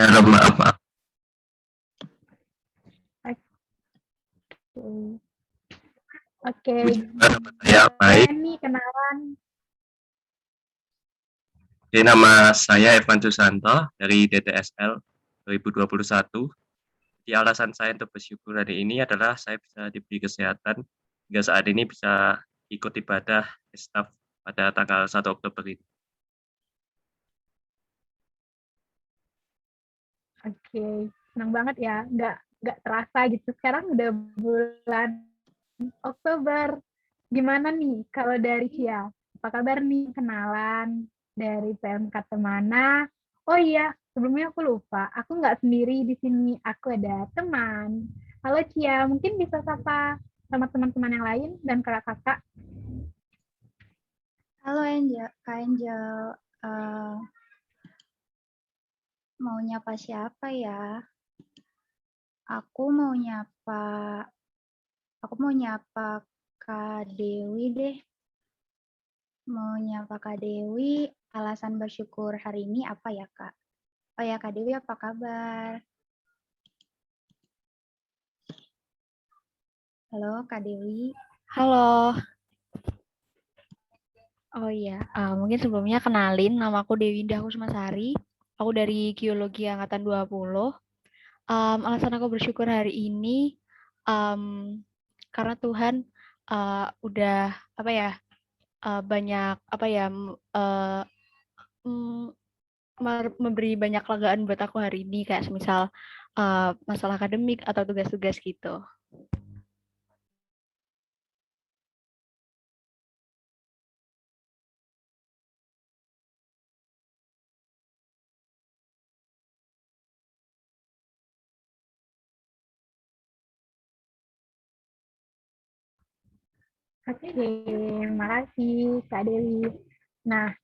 Maaf, maaf. Oke. Oke, Puji Tuhan, nama saya boleh baik. nih kenalan. Oke, nama saya Evan Susanto dari DTSL 2021. Di alasan saya untuk bersyukur hari ini adalah saya bisa diberi kesehatan hingga saat ini bisa ikut ibadah staf pada tanggal 1 Oktober ini. Oke, senang banget ya. Nggak terasa gitu. Sekarang udah bulan Oktober. Gimana nih kalau dari Cia? Apa kabar nih? Kenalan dari PMK Temana. Oh iya, sebelumnya aku lupa. Aku nggak sendiri di sini. Aku ada teman. Halo Cia, mungkin bisa sapa sama teman-teman yang lain dan kakak-kakak. Halo Angel, Kak Angel. Mau nyapa siapa ya? Aku mau nyapa, aku mau nyapa Kak Dewi deh. Mau nyapa Kak Dewi, alasan bersyukur hari ini apa ya Kak? Oh ya Kak Dewi, apa kabar? Halo Kak Dewi. Halo. Oh iya, mungkin sebelumnya kenalin, nama aku Dewi Indah Kusmasari. Aku dari Geologi Angkatan 20. Alasan aku bersyukur hari ini, karena Tuhan udah apa ya, banyak apa ya, memberi banyak kelegaan buat aku hari ini, kayak semisal masalah akademik atau tugas-tugas gitu. Oke, makasih Kak Dewi. Nah,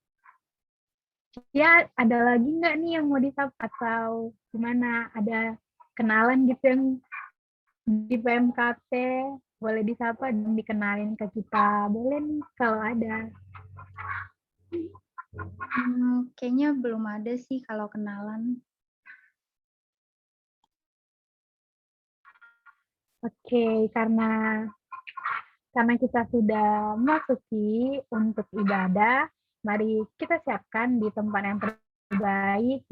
ya ada lagi nggak nih yang mau disapa atau gimana? Ada kenalan gitu yang di PMKT boleh disapa dan dikenalin ke kita. Boleh nih kalau ada. Kayaknya belum ada sih kalau kenalan. Oke, karena kita sudah memasuki untuk ibadah, mari kita siapkan di tempat yang terbaik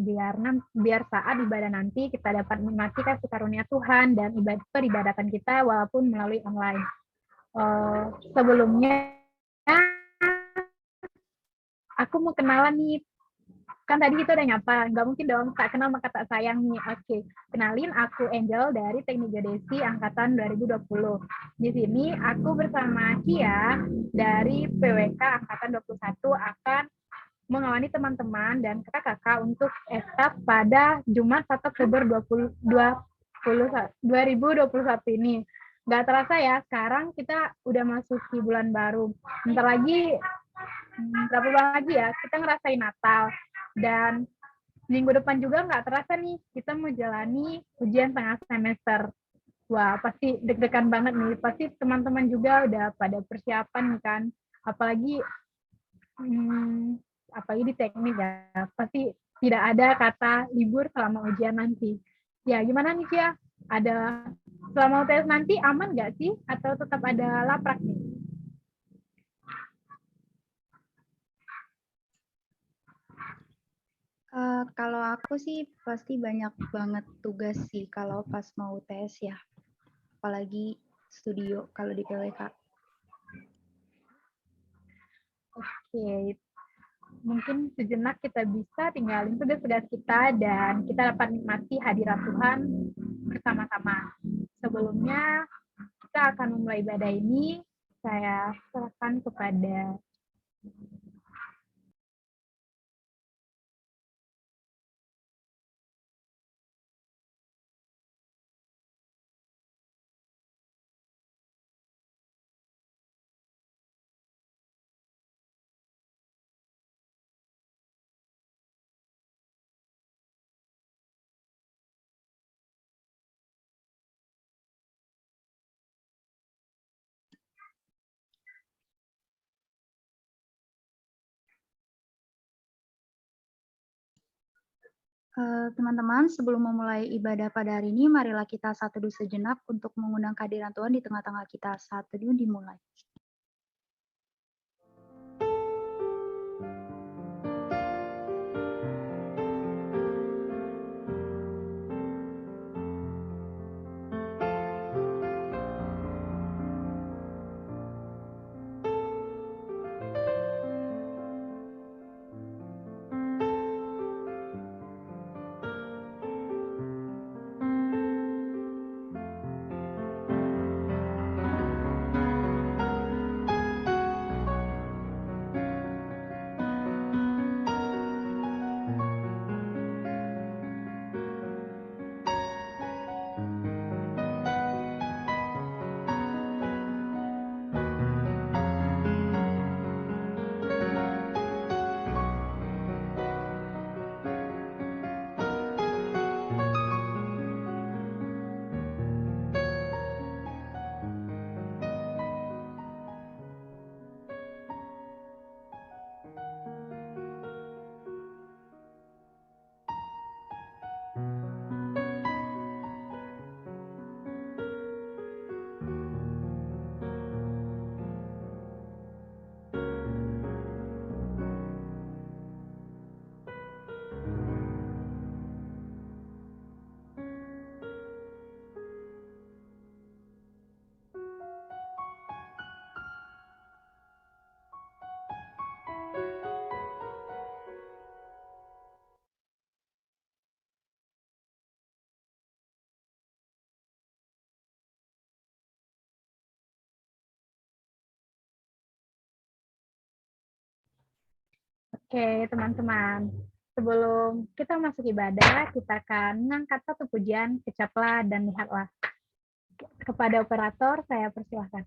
biar saat ibadah nanti kita dapat menikmati kasih karunia Tuhan dan peribadatan kita walaupun melalui online. Sebelumnya aku mau kenalan nih, kan tadi kita udah nyapa, nggak mungkin dong tak kenal maka tak sayang nih. Oke, kenalin aku Angel dari Teknik Geodesi Angkatan 2020. Di sini aku bersama Cia dari PWK Angkatan 21 akan mengawani teman-teman dan kakak-kakak untuk etap pada Jumat 1 Oktober 2021 ini. Nggak terasa ya, sekarang kita udah masuk di bulan baru. Bentar lagi, berapa bulan lagi ya, kita ngerasain Natal. Dan minggu depan juga nggak terasa nih, kita mau jalani ujian tengah semester. Wah, pasti deg-degan banget nih. Pasti teman-teman juga udah pada persiapan nih kan. Apalagi apalagi di teknik ya, pasti tidak ada kata libur selama ujian nanti. Ya, gimana nih Cia? Ada selama UTS nanti aman nggak sih? Atau tetap ada laprak nih? Kalau aku sih pasti banyak banget tugas sih kalau pas mau tes ya. Apalagi studio kalau di PWK. Oke, mungkin sejenak kita bisa tinggalin tugas-tugas kita dan kita dapat nikmati hadirat Tuhan bersama-sama. Sebelumnya kita akan memulai ibadah ini, saya serahkan kepada Teman-teman, sebelum memulai ibadah pada hari ini, marilah kita satu dulu sejenak untuk mengundang kehadiran Tuhan di tengah-tengah kita. Satu dulu dimulai. Oke, teman-teman. Sebelum kita masuk ibadah, kita akan mengangkat satu pujian, kecaplah dan lihatlah. Kepada operator, saya persilahkan.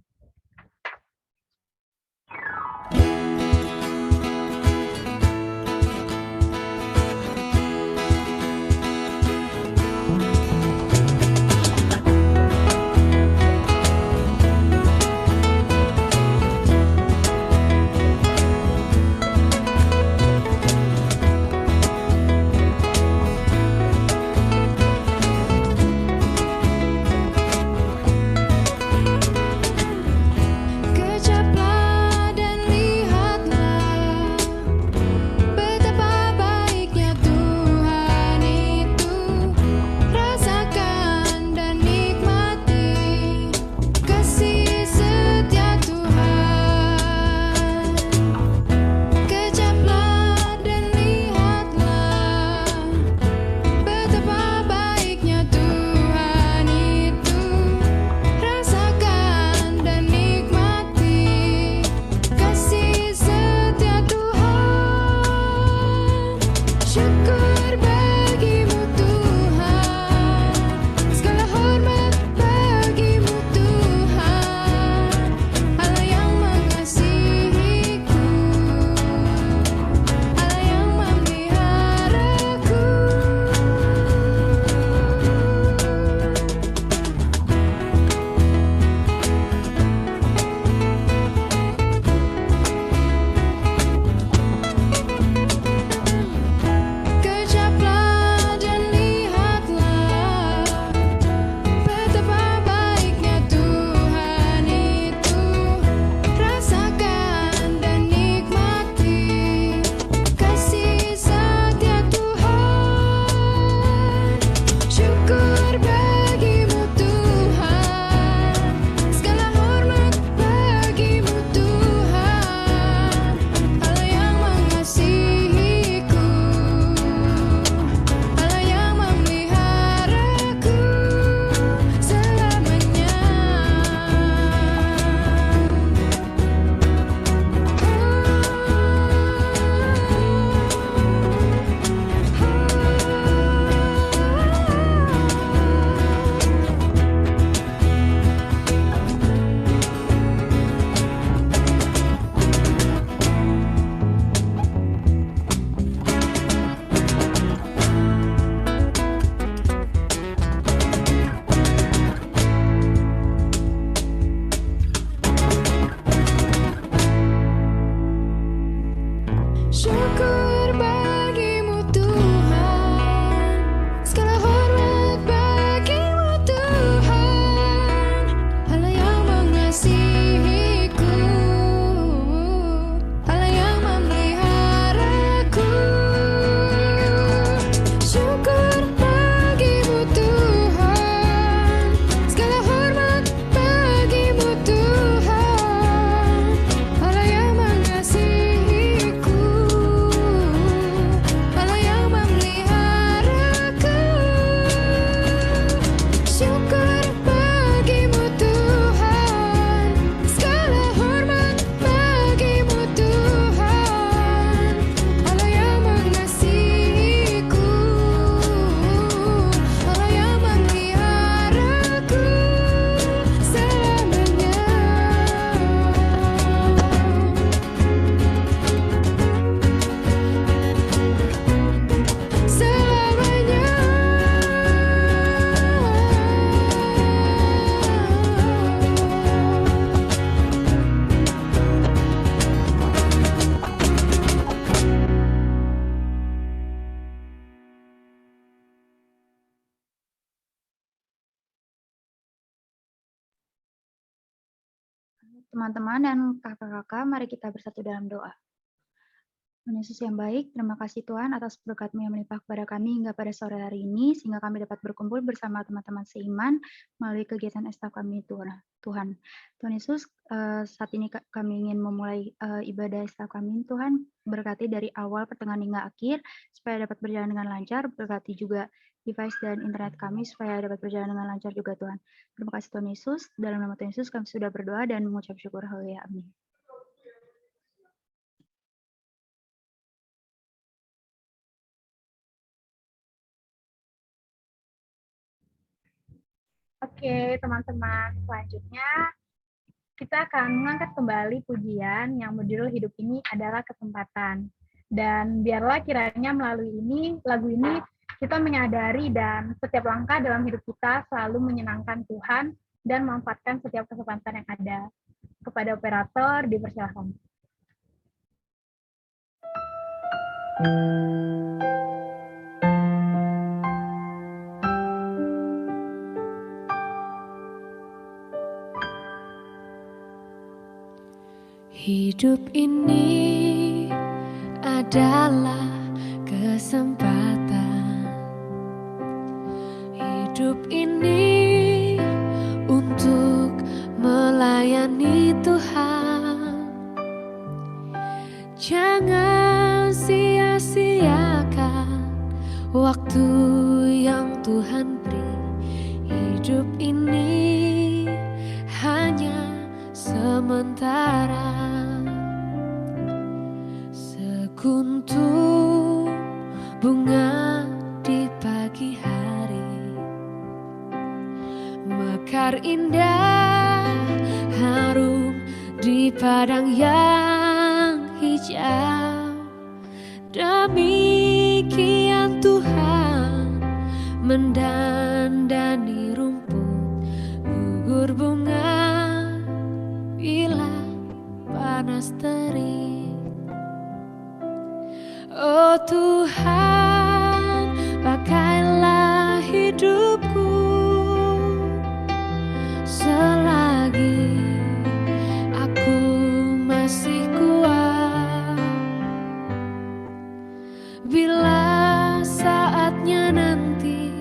Teman-teman dan kakak-kakak, mari kita bersatu dalam doa. Tuhan Yesus yang baik, terima kasih Tuhan atas berkat-Mu yang melimpah kepada kami hingga pada sore hari ini, sehingga kami dapat berkumpul bersama teman-teman seiman melalui kegiatan estaf kami Tuhan. Tuhan Yesus, saat ini kami ingin memulai ibadah estaf kami Tuhan, berkati dari awal, pertengahan hingga akhir, supaya dapat berjalan dengan lancar, berkati juga device dan internet kami supaya dapat berjalan dengan lancar juga Tuhan. Terima kasih Tuhan Yesus, dalam nama Tuhan Yesus kami sudah berdoa dan mengucap syukur, haleluya, amin. Oke, teman-teman, selanjutnya kita akan mengangkat kembali pujian yang berjudul Hidup Ini Adalah Kesempatan. Dan biarlah kiranya melalui lagu ini, kita menyadari dan setiap langkah dalam hidup kita selalu menyenangkan Tuhan dan memanfaatkan setiap kesempatan yang ada. Kepada operator, dipersilakan. Hidup ini adalah kesempatan. Hidup ini untuk melayani Tuhan. Jangan sia-siakan waktu yang Tuhan beri. Hidup ini hanya sementara. Sekuntum bunga di pagi hari, mekar indah harum di padang yang hijau. Demikian Tuhan mendandani rumput, gugur bunga bila panas terik. Oh Tuhan, pakailah hidupku selagi aku masih kuat. Bila saatnya nanti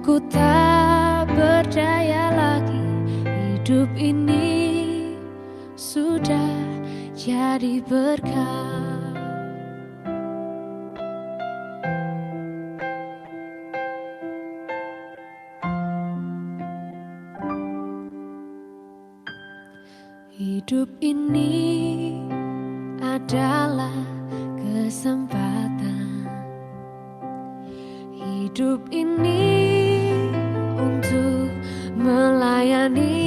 ku tak berdaya lagi, hidup ini sudah jadi berkah. Hidup ini adalah kesempatan. Hidup ini untuk melayani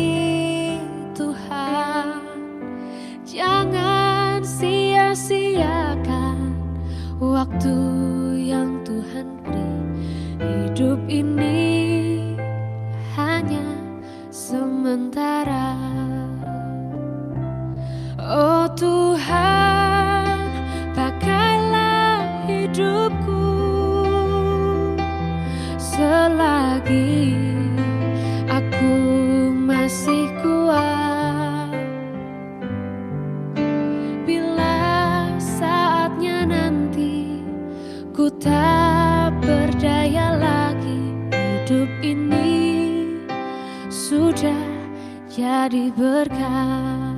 Tuhan. Jangan sia-siakan waktu yang Tuhan beri. Hidup ini hanya sementara. Oh Tuhan, pakailah hidupku selagi aku masih kuat. Bila saatnya nanti ku tak berdaya lagi, hidup ini sudah jadi berkah.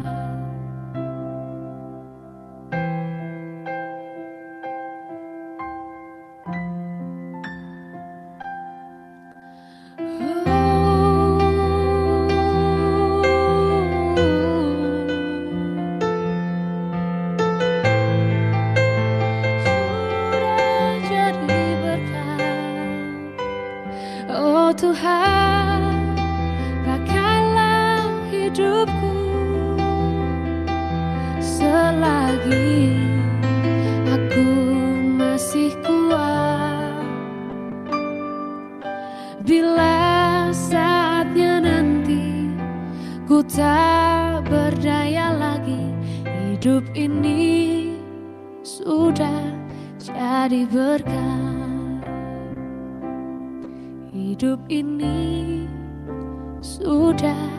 Tuhan, pakailah hidupku selagi aku masih kuat. Bila saatnya nanti ku tak berdaya lagi, hidup ini sudah jadi berkah. Hidup ini sudah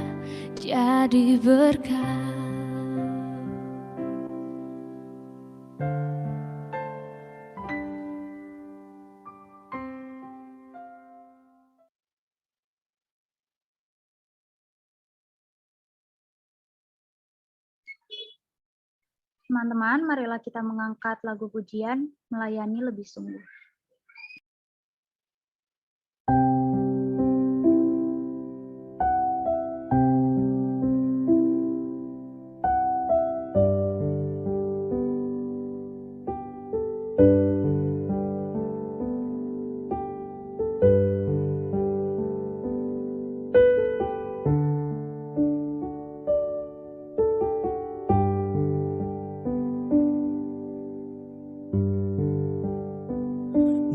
jadi berkah. Teman-teman, marilah kita mengangkat lagu pujian, melayani lebih sungguh.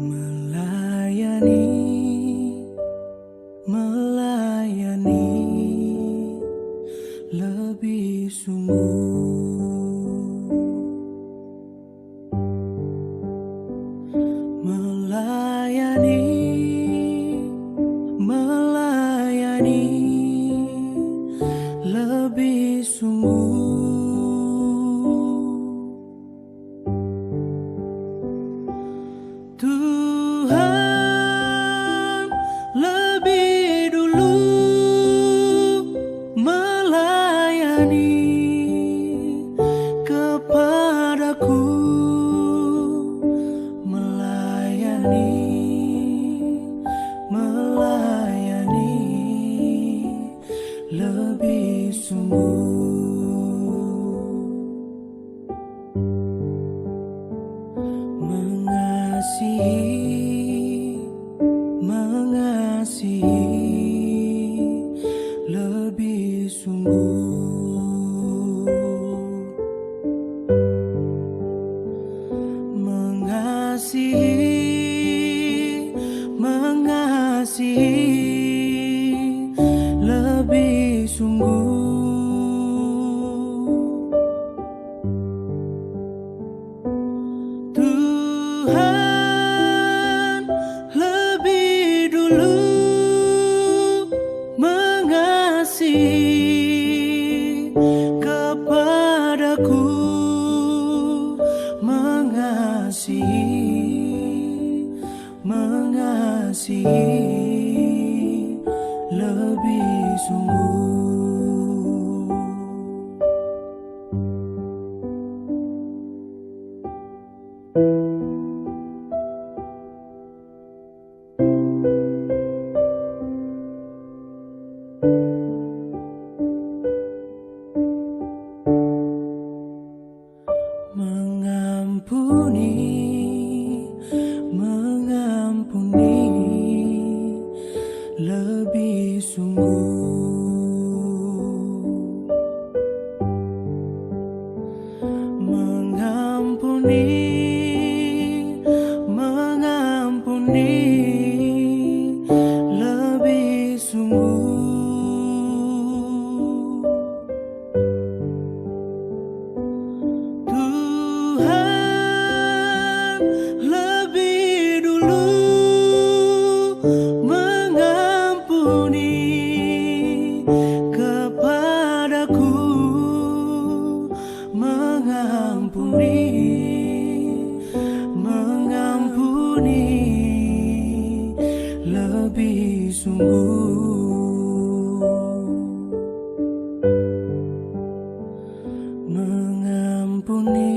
Melayani lebih sungguh, melayani lebih sungguh. Tuhan lebih dulu melayani kepadaku, melayani lebih sungguh. Mengasihi lebih sungguh, mengasihi lebih sungguh. Tuhan lebih dulu mengasihi kepadaku, mengasihi lebih sungguh. Mengampuni lebih sungguh, mengampuni lebih sungguh. Tuhan lebih dulu mengampuni kepadaku, mengampuni lebih sungguh, mengampuni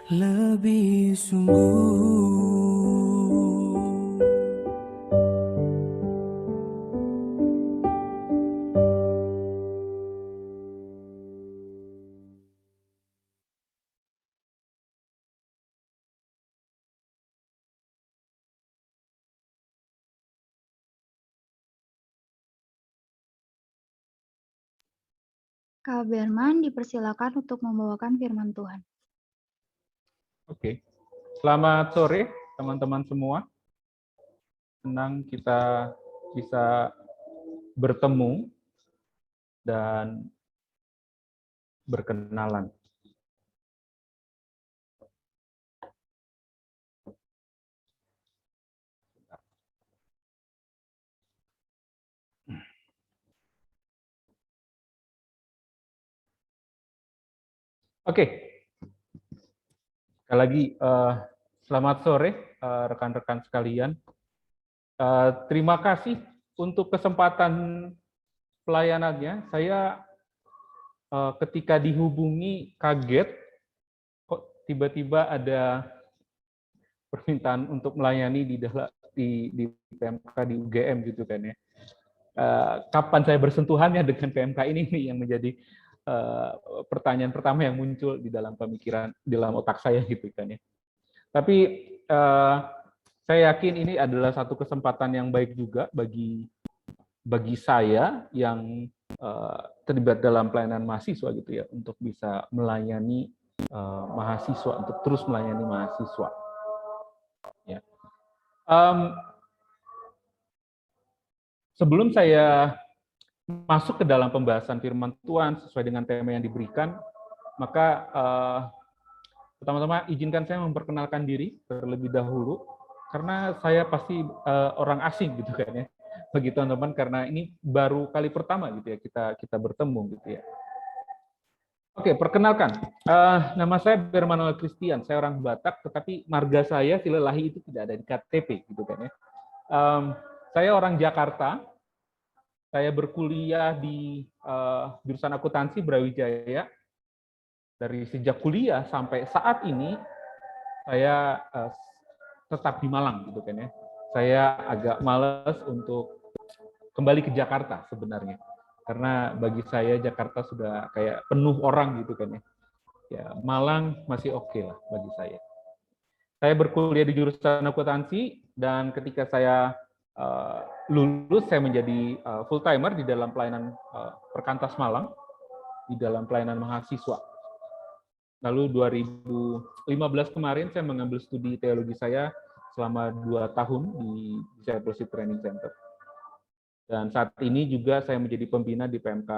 lebih sungguh. Kak Berman dipersilakan untuk membawakan firman Tuhan. Oke, selamat sore teman-teman semua. Senang kita bisa bertemu dan berkenalan. Oke, sekali lagi selamat sore rekan-rekan sekalian. Terima kasih untuk kesempatan pelayanannya, saya ketika dihubungi kaget, kok tiba-tiba ada permintaan untuk melayani di PMK di UGM gitu kan ya. Kapan saya bersentuhannya dengan PMK ini nih yang menjadi pertanyaan pertama yang muncul di dalam pemikiran, di dalam otak saya gitu kan ya. Tapi saya yakin ini adalah satu kesempatan yang baik juga bagi saya yang terlibat dalam pelayanan mahasiswa gitu ya, untuk bisa melayani mahasiswa, untuk terus melayani mahasiswa. Ya. Sebelum saya masuk ke dalam pembahasan firman Tuhan sesuai dengan tema yang diberikan, maka pertama-tama izinkan saya memperkenalkan diri terlebih dahulu, karena saya pasti orang asing gitu kan ya bagi teman-teman, karena ini baru kali pertama gitu ya kita bertemu gitu ya. Oke, perkenalkan, nama saya Bermanuel Christian, saya orang Batak, tetapi marga saya Silelahi itu tidak ada di KTP gitu kan ya. Saya orang Jakarta, saya berkuliah di jurusan akuntansi Brawijaya. Dari sejak kuliah sampai saat ini saya tetap di Malang gitu kan ya. Saya agak malas untuk kembali ke Jakarta sebenarnya, karena bagi saya Jakarta sudah kayak penuh orang gitu kan ya. Ya Malang masih oke lah bagi saya. Saya berkuliah di jurusan akuntansi, dan ketika saya lulus saya menjadi full timer di dalam pelayanan Perkantas Malang, di dalam pelayanan mahasiswa. Lalu 2015 kemarin saya mengambil studi teologi saya selama 2 tahun di Discipleship Training Center. Dan saat ini juga saya menjadi pembina di PMK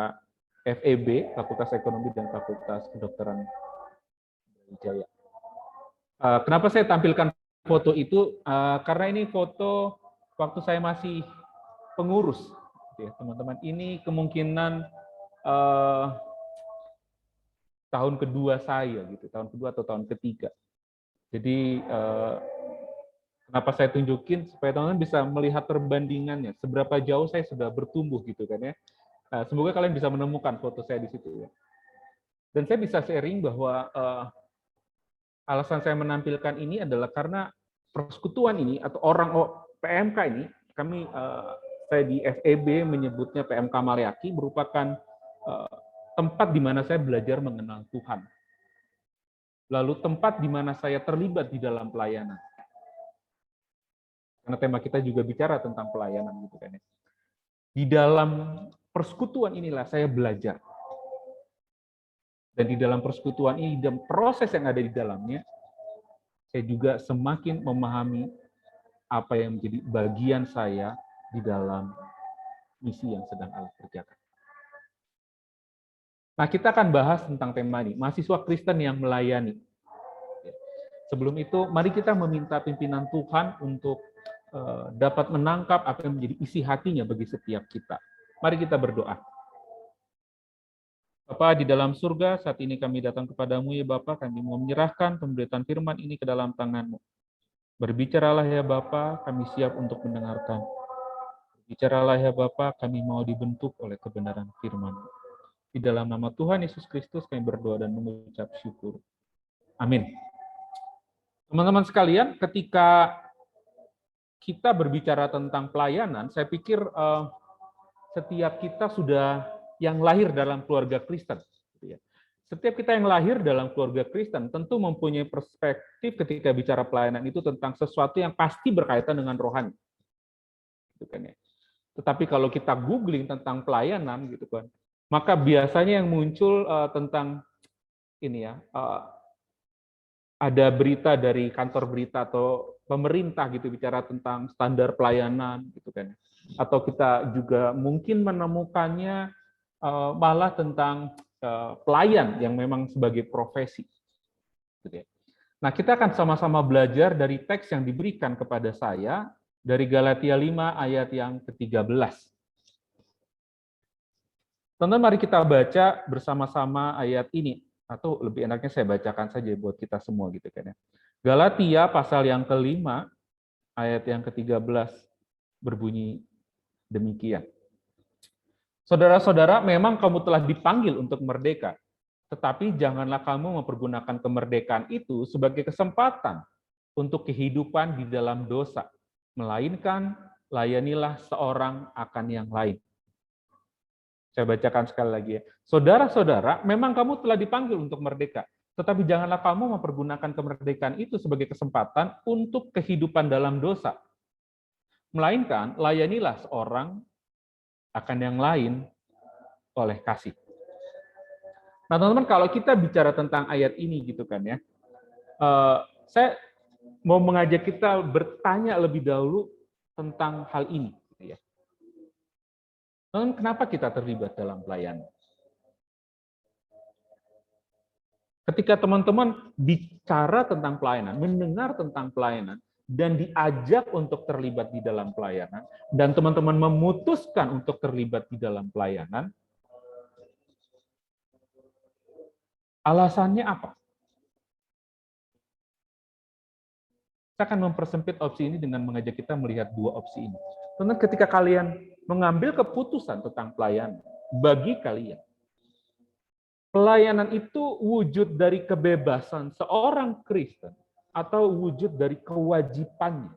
FEB, Fakultas Ekonomi dan Fakultas Kedokteran Brawijaya. Kenapa saya tampilkan foto itu? Karena ini foto waktu saya masih pengurus, teman-teman. Ini kemungkinan tahun kedua saya, gitu, tahun kedua atau tahun ketiga. Jadi kenapa saya tunjukin, supaya teman-teman bisa melihat perbandingannya, seberapa jauh saya sudah bertumbuh gitu kan ya. Semoga kalian bisa menemukan foto saya di situ ya. Dan saya bisa sharing bahwa alasan saya menampilkan ini adalah karena persekutuan ini atau orang PMK ini, saya di FEB menyebutnya PMK Maleaki, merupakan tempat di mana saya belajar mengenal Tuhan. Lalu tempat di mana saya terlibat di dalam pelayanan. Karena tema kita juga bicara tentang pelayanan gitu kan ya. Di dalam persekutuan inilah saya belajar. Dan di dalam persekutuan ini, dan proses yang ada di dalamnya, saya juga semakin memahami apa yang menjadi bagian saya di dalam misi yang sedang Allah kerjakan. Nah, kita akan bahas tentang tema ini, mahasiswa Kristen yang melayani. Sebelum itu, mari kita meminta pimpinan Tuhan untuk dapat menangkap apa yang menjadi isi hatinya bagi setiap kita. Mari kita berdoa. Bapa di dalam surga, saat ini kami datang kepadamu ya Bapa, kami mau menyerahkan pemberitaan firman ini ke dalam tangan-Mu. Berbicaralah ya Bapa, kami siap untuk mendengarkan. Berbicaralah ya Bapa, kami mau dibentuk oleh kebenaran firman-Mu. Di dalam nama Tuhan Yesus Kristus kami berdoa dan mengucap syukur. Amin. Teman-teman sekalian, ketika kita berbicara tentang pelayanan, saya pikir setiap kita sudah yang lahir dalam keluarga Kristen. Setiap kita yang lahir dalam keluarga Kristen tentu mempunyai perspektif ketika bicara pelayanan itu tentang sesuatu yang pasti berkaitan dengan rohani. Tetapi kalau kita googling tentang pelayanan gitu kan, maka biasanya yang muncul tentang ini ya, ada berita dari kantor berita atau pemerintah gitu bicara tentang standar pelayanan gitu kan, atau kita juga mungkin menemukannya malah tentang pelayan yang memang sebagai profesi. Nah, kita akan sama-sama belajar dari teks yang diberikan kepada saya dari Galatia 5 ayat yang ke-13. Teman-teman, mari kita baca bersama-sama ayat ini, atau lebih enaknya saya bacakan saja buat kita semua gitu kan ya. Galatia pasal yang ke-5 ayat yang ke-13 berbunyi demikian. Saudara-saudara, memang kamu telah dipanggil untuk merdeka, tetapi janganlah kamu mempergunakan kemerdekaan itu sebagai kesempatan untuk kehidupan di dalam dosa, melainkan layanilah seorang akan yang lain. Saya bacakan sekali lagi ya. Saudara-saudara, memang kamu telah dipanggil untuk merdeka, tetapi janganlah kamu mempergunakan kemerdekaan itu sebagai kesempatan untuk kehidupan dalam dosa, melainkan layanilah seorang akan yang lain oleh kasih. Nah, teman-teman, kalau kita bicara tentang ayat ini gitu kan ya, saya mau mengajak kita bertanya lebih dahulu tentang hal ini. Gitu ya. Teman-teman, kenapa kita terlibat dalam pelayanan? Ketika teman-teman bicara tentang pelayanan, mendengar tentang pelayanan, dan diajak untuk terlibat di dalam pelayanan, dan teman-teman memutuskan untuk terlibat di dalam pelayanan, alasannya apa? Saya akan mempersempit opsi ini dengan mengajak kita melihat dua opsi ini. Karena ketika kalian mengambil keputusan tentang pelayanan, bagi kalian, pelayanan itu wujud dari kebebasan seorang Kristen atau wujud dari kewajibannya.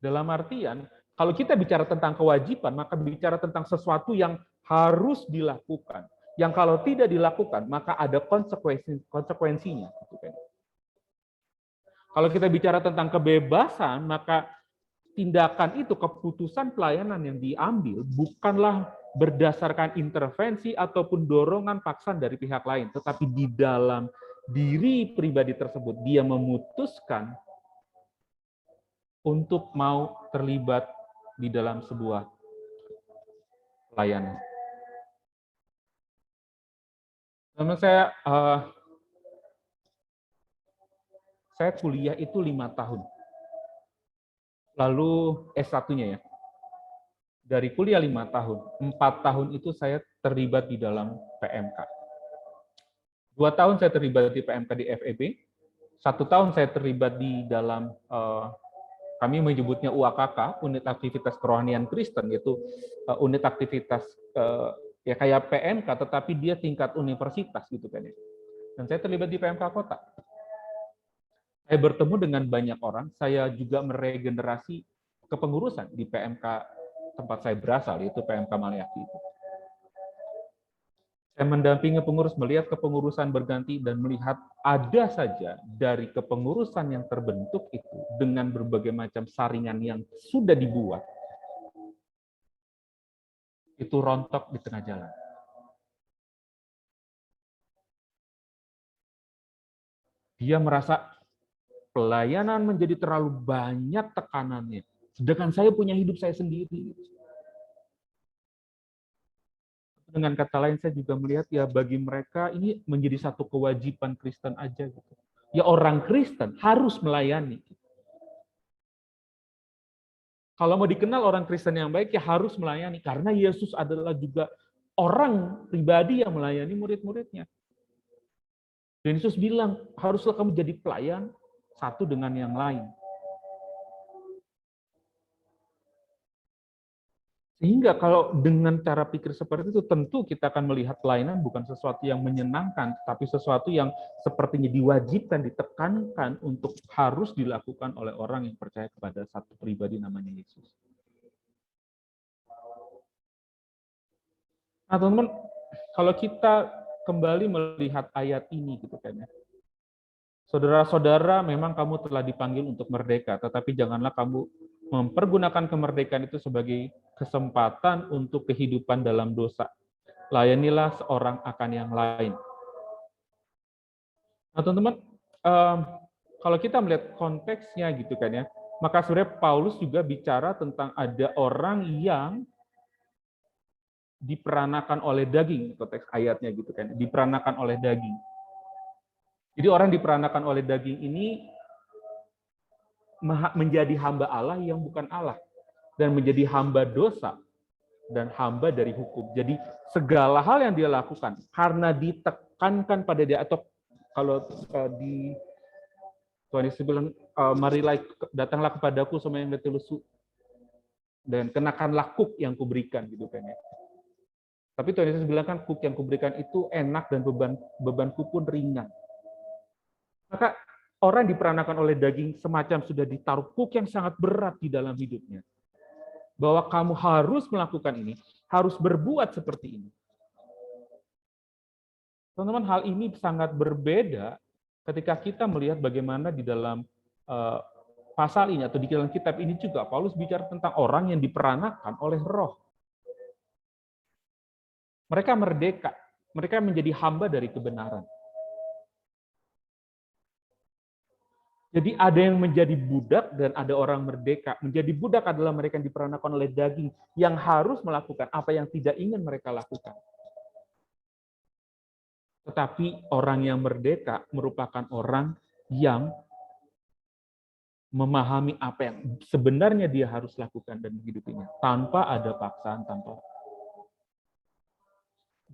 Dalam artian, kalau kita bicara tentang kewajiban, maka bicara tentang sesuatu yang harus dilakukan. Yang kalau tidak dilakukan, maka ada konsekuensinya. Kalau kita bicara tentang kebebasan, maka tindakan itu, keputusan pelayanan yang diambil, bukanlah berdasarkan intervensi ataupun dorongan paksaan dari pihak lain, tetapi di dalam diri pribadi tersebut, dia memutuskan untuk mau terlibat di dalam sebuah pelayanan. Teman saya kuliah itu 5 tahun. Lalu S1-nya ya. Dari kuliah 5 tahun, 4 tahun itu saya terlibat di dalam PMK. 2 tahun saya terlibat di PMK di FEB, 1 tahun saya terlibat di dalam, kami menyebutnya UAKK, Unit Aktivitas Kerohanian Kristen, yaitu unit aktivitas ya kayak PMK, tetapi dia tingkat universitas gitu kan ya. Dan saya terlibat di PMK Kota. Saya bertemu dengan banyak orang, saya juga meregenerasi kepengurusan di PMK tempat saya berasal, yaitu PMK Maliaki itu. Saya mendampingi pengurus, melihat kepengurusan berganti, dan melihat ada saja dari kepengurusan yang terbentuk itu, dengan berbagai macam saringan yang sudah dibuat, itu rontok di tengah jalan. Dia merasa pelayanan menjadi terlalu banyak tekanannya, sedangkan saya punya hidup saya sendiri. Dengan kata lain, saya juga melihat ya bagi mereka ini menjadi satu kewajiban Kristen aja gitu. Ya orang Kristen harus melayani. Kalau mau dikenal orang Kristen yang baik ya harus melayani, karena Yesus adalah juga orang pribadi yang melayani murid-muridnya. Dan Yesus bilang, haruslah kamu jadi pelayan satu dengan yang lain. Sehingga kalau dengan cara pikir seperti itu, tentu kita akan melihat pelayanan bukan sesuatu yang menyenangkan, tapi sesuatu yang sepertinya diwajibkan, ditekankan untuk harus dilakukan oleh orang yang percaya kepada satu pribadi namanya Yesus. Nah, teman-teman, kalau kita kembali melihat ayat ini gitu kan ya. Saudara-saudara, memang kamu telah dipanggil untuk merdeka, tetapi janganlah kamu mempergunakan kemerdekaan itu sebagai kesempatan untuk kehidupan dalam dosa. Layanilah seorang akan yang lain. Nah, teman-teman, kalau kita melihat konteksnya gitu kan ya, maka sebenarnya Paulus juga bicara tentang ada orang yang diperanakan oleh daging, konteks ayatnya gitu kan, diperanakan oleh daging. Jadi orang diperanakan oleh daging ini menjadi hamba Allah yang bukan Allah, dan menjadi hamba dosa dan hamba dari hukum. Jadi segala hal yang dia lakukan karena ditekankan pada dia, atau kalau di Tuhan Yesus bilang, marilah datanglah kepadaku semua yang letih lesu dan kenakanlah kuk yang kuberikan gitu kan ya. Tapi Tuhan Yesus bilang kan kuk yang kuberikan itu enak dan bebanku pun ringan. Maka orang diperanakan oleh daging semacam sudah ditaruh kuk yang sangat berat di dalam hidupnya. Bahwa kamu harus melakukan ini, harus berbuat seperti ini. Teman-teman, hal ini sangat berbeda ketika kita melihat bagaimana di dalam pasal ini atau di dalam kitab ini juga Paulus bicara tentang orang yang diperanakan oleh Roh. Mereka merdeka, mereka menjadi hamba dari kebenaran. Jadi ada yang menjadi budak dan ada orang merdeka. Menjadi budak adalah mereka yang diperanakan oleh daging yang harus melakukan apa yang tidak ingin mereka lakukan. Tetapi orang yang merdeka merupakan orang yang memahami apa yang sebenarnya dia harus lakukan dan menghidupinya. Tanpa ada paksaan, tanpa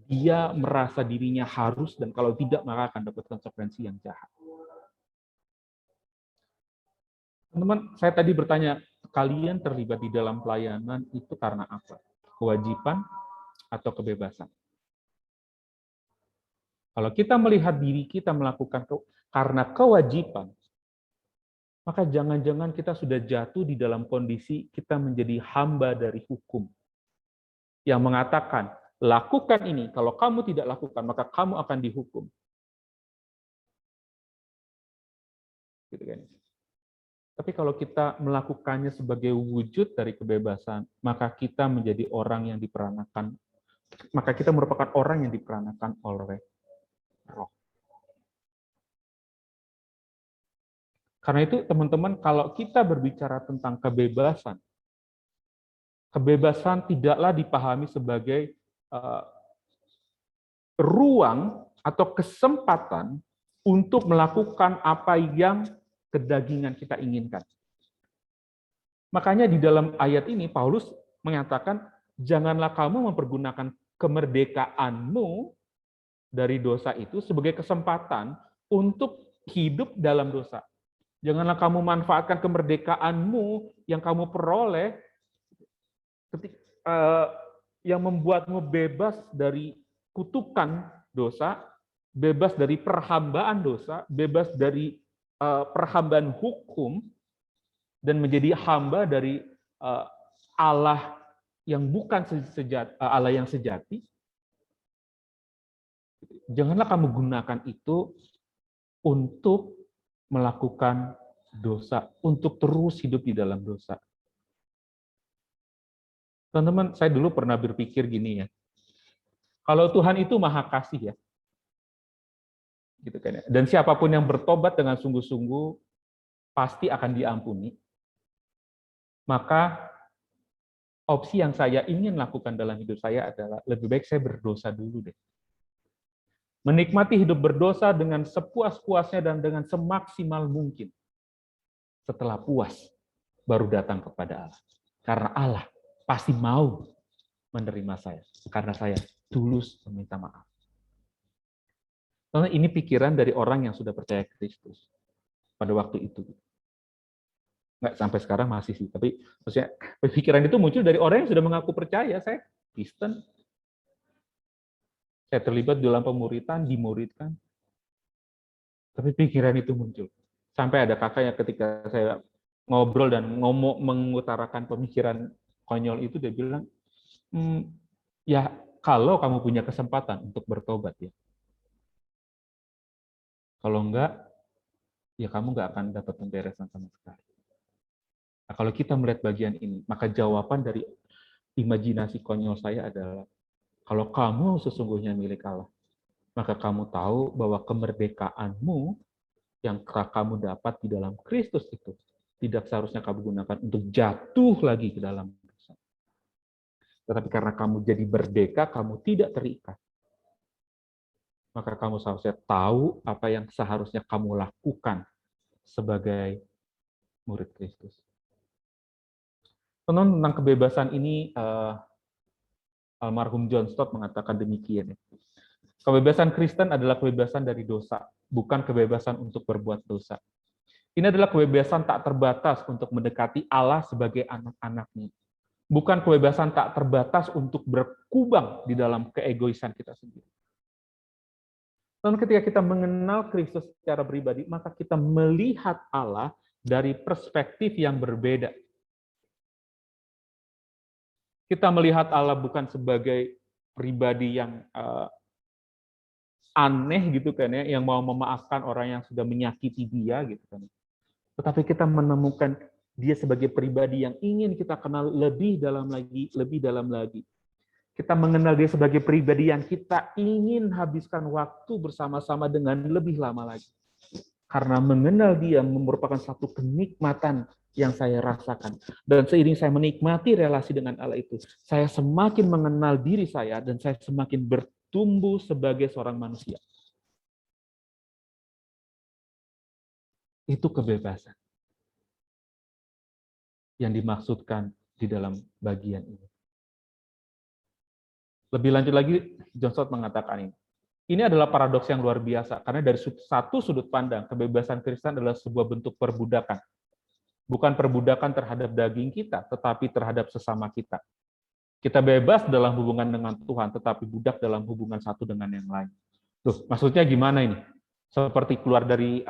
dia merasa dirinya harus dan kalau tidak maka akan dapat konsekuensi yang jahat. Teman-teman, saya tadi bertanya, kalian terlibat di dalam pelayanan itu karena apa? Kewajiban atau kebebasan? Kalau kita melihat diri kita melakukan karena kewajiban, maka jangan-jangan kita sudah jatuh di dalam kondisi kita menjadi hamba dari hukum. Yang mengatakan, lakukan ini, kalau kamu tidak lakukan, maka kamu akan dihukum. Gitu kan? Tapi kalau kita melakukannya sebagai wujud dari kebebasan, maka kita menjadi orang yang diperanakan, maka kita merupakan orang yang diperanakan oleh Roh. Karena itu teman-teman, kalau kita berbicara tentang kebebasan, kebebasan tidaklah dipahami sebagai ruang atau kesempatan untuk melakukan apa yang kedagingan kita inginkan. Makanya di dalam ayat ini Paulus mengatakan, janganlah kamu mempergunakan kemerdekaanmu dari dosa itu sebagai kesempatan untuk hidup dalam dosa. Janganlah kamu manfaatkan kemerdekaanmu yang kamu peroleh yang membuatmu bebas dari kutukan dosa, bebas dari perhambaan dosa, bebas dari perhambaan hukum, dan menjadi hamba dari Allah yang bukan Allah yang sejati. Janganlah kamu gunakan itu untuk melakukan dosa, untuk terus hidup di dalam dosa. Teman-teman, saya dulu pernah berpikir gini ya, kalau Tuhan itu maha kasih ya, gitu kan ya. Dan siapapun yang bertobat dengan sungguh-sungguh pasti akan diampuni. Maka opsi yang saya ingin lakukan dalam hidup saya adalah lebih baik saya berdosa dulu deh. Menikmati hidup berdosa dengan sepuas-puasnya dan dengan semaksimal mungkin. Setelah puas, baru datang kepada Allah. Karena Allah pasti mau menerima saya. Karena saya tulus meminta maaf. Karena ini pikiran dari orang yang sudah percaya Kristus pada waktu itu. Nggak sampai sekarang masih sih, tapi maksudnya pikiran itu muncul dari orang yang sudah mengaku percaya, saya Kristen. Saya terlibat dalam pemuritan, dimuridkan. Tapi pikiran itu muncul. Sampai ada kakak yang ketika saya ngobrol dan mengutarakan pemikiran konyol itu, dia bilang, ya kalau kamu punya kesempatan untuk bertobat ya. Kalau enggak, ya kamu enggak akan dapat pemberesan sama sekali. Nah, kalau kita melihat bagian ini, maka jawaban dari imajinasi konyol saya adalah, kalau kamu sesungguhnya milik Allah, maka kamu tahu bahwa kemerdekaanmu yang kamu dapat di dalam Kristus itu tidak seharusnya kamu gunakan untuk jatuh lagi ke dalam dosa. Tetapi karena kamu jadi merdeka, kamu tidak terikat. Maka kamu seharusnya tahu apa yang seharusnya kamu lakukan sebagai murid Kristus. Tentang kebebasan ini, almarhum John Stott mengatakan demikian. Kebebasan Kristen adalah kebebasan dari dosa, bukan kebebasan untuk berbuat dosa. Ini adalah kebebasan tak terbatas untuk mendekati Allah sebagai anak-anaknya. Bukan kebebasan tak terbatas untuk berkubang di dalam keegoisan kita sendiri. Dan ketika kita mengenal Kristus secara pribadi, maka kita melihat Allah dari perspektif yang berbeda. Kita melihat Allah bukan sebagai pribadi yang aneh gitu kan ya, yang mau memaafkan orang yang sudah menyakiti dia gitu kan. Tetapi kita menemukan dia sebagai pribadi yang ingin kita kenal lebih dalam lagi. Kita mengenal dia sebagai pribadi yang kita ingin habiskan waktu bersama-sama dengan lebih lama lagi. Karena mengenal dia merupakan satu kenikmatan yang saya rasakan. Dan seiring saya menikmati relasi dengan Allah itu, saya semakin mengenal diri saya dan saya semakin bertumbuh sebagai seorang manusia. Itu kebebasan yang dimaksudkan di dalam bagian ini. Lebih lanjut lagi, John Stott mengatakan ini. Ini adalah paradoks yang luar biasa, karena dari satu sudut pandang, kebebasan Kristen adalah sebuah bentuk perbudakan. Bukan perbudakan terhadap daging kita, tetapi terhadap sesama kita. Kita bebas dalam hubungan dengan Tuhan, tetapi budak dalam hubungan satu dengan yang lain. Loh, maksudnya gimana ini? Seperti keluar dari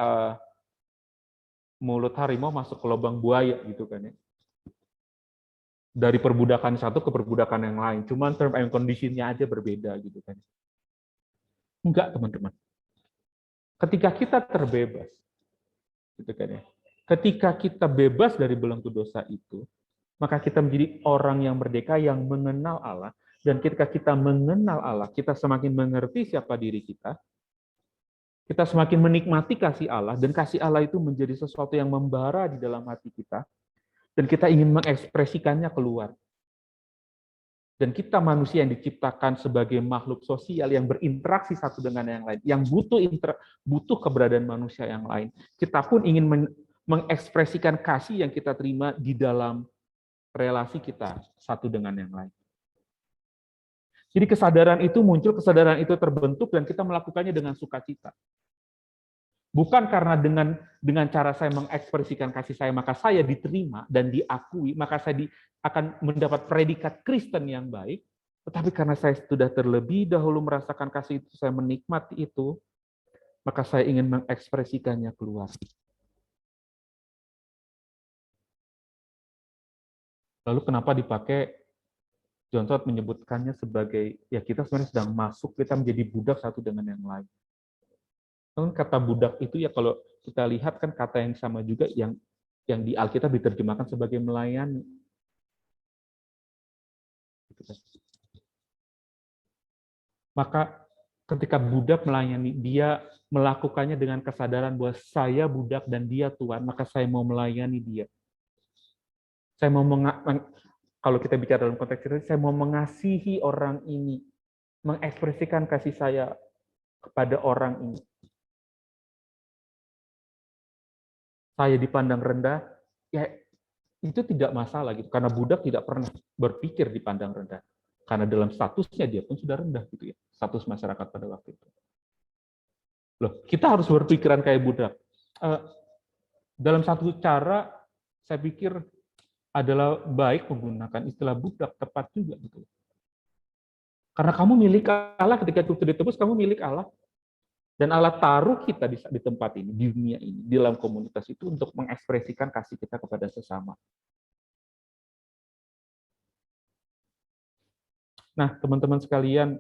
mulut harimau masuk ke lubang buaya, gitu kan ya. Dari perbudakan satu ke perbudakan yang lain. Cuman term and condition-nya aja berbeda gitu kan. Enggak, teman-teman. Ketika kita terbebas, gitu kan ya. Ketika kita bebas dari belenggu dosa itu, maka kita menjadi orang yang merdeka yang mengenal Allah, dan ketika kita mengenal Allah, kita semakin mengerti siapa diri kita semakin menikmati kasih Allah, dan kasih Allah itu menjadi sesuatu yang membara di dalam hati kita, dan kita ingin mengekspresikannya keluar. Dan kita manusia yang diciptakan sebagai makhluk sosial yang berinteraksi satu dengan yang lain, yang butuh keberadaan manusia yang lain. Kita pun ingin mengekspresikan kasih yang kita terima di dalam relasi kita satu dengan yang lain. Jadi kesadaran itu muncul, kesadaran itu terbentuk, dan kita melakukannya dengan sukacita. Bukan karena dengan cara saya mengekspresikan kasih saya, maka saya diterima dan diakui, maka saya akan mendapat predikat Kristen yang baik, tetapi karena saya sudah terlebih dahulu merasakan kasih itu, saya menikmati itu, maka saya ingin mengekspresikannya keluar. Lalu kenapa dipakai, John Stott menyebutkannya sebagai, ya kita sebenarnya sedang masuk, kita menjadi budak satu dengan yang lain. Kata budak itu ya kalau kita lihat kan kata yang sama juga yang di Alkitab diterjemahkan sebagai melayani. Maka ketika budak melayani, dia melakukannya dengan kesadaran bahwa saya budak dan dia Tuhan, maka saya mau melayani dia. Saya mau kalau kita bicara dalam konteks itu, saya mau mengasihi orang ini, mengekspresikan kasih saya kepada orang ini. Saya dipandang rendah, ya itu tidak masalah gitu, karena budak tidak pernah berpikir dipandang rendah, karena dalam statusnya dia pun sudah rendah gitu ya, status masyarakat pada waktu itu. Loh, kita harus berpikiran kayak budak. Dalam satu cara, saya pikir adalah baik menggunakan istilah budak tepat juga gitu. Karena kamu milik Allah, ketika kita ditebus, kamu milik Allah. Dan Allah taruh kita di tempat ini, di dunia ini, di dalam komunitas itu untuk mengekspresikan kasih kita kepada sesama. Nah, teman-teman sekalian,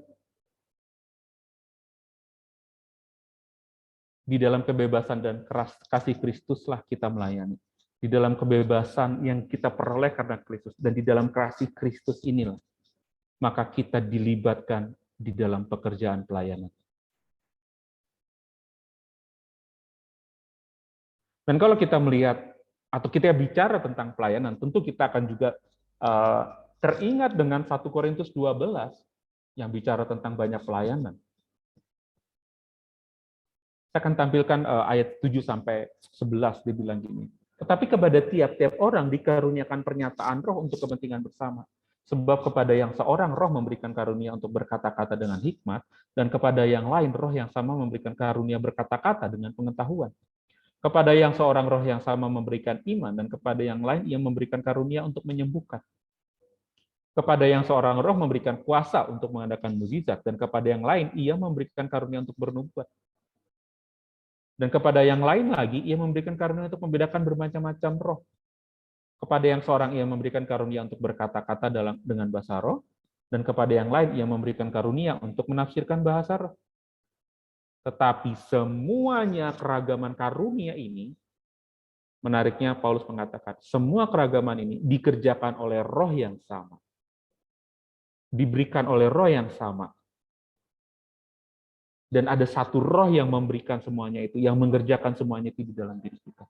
di dalam kebebasan dan kasih Kristuslah kita melayani. Di dalam kebebasan yang kita peroleh karena Kristus, dan di dalam kasih Kristus inilah, maka kita dilibatkan di dalam pekerjaan pelayanan. Dan kalau kita melihat atau kita bicara tentang pelayanan, tentu kita akan juga teringat dengan 1 Korintus 12 yang bicara tentang banyak pelayanan. Saya akan tampilkan ayat 7 sampai 11 dibilang gini. Tetapi kepada tiap-tiap orang dikaruniakan pernyataan roh untuk kepentingan bersama. Sebab kepada yang seorang roh memberikan karunia untuk berkata-kata dengan hikmat, dan kepada yang lain roh yang sama memberikan karunia berkata-kata dengan pengetahuan. Kepada yang seorang roh yang sama memberikan iman, dan kepada yang lain ia memberikan karunia untuk menyembuhkan. Kepada yang seorang roh memberikan kuasa untuk mengadakan mukjizat, dan kepada yang lain ia memberikan karunia untuk bernubuat. Dan kepada yang lain lagi ia memberikan karunia untuk membedakan bermacam-macam roh. Kepada yang seorang ia memberikan karunia untuk berkata-kata dengan bahasa roh, dan kepada yang lain ia memberikan karunia untuk menafsirkan bahasa roh. Tetapi semuanya keragaman karunia ini, menariknya Paulus mengatakan, semua keragaman ini dikerjakan oleh roh yang sama. Diberikan oleh roh yang sama. Dan ada satu roh yang memberikan semuanya itu, yang mengerjakan semuanya itu di dalam diri kita.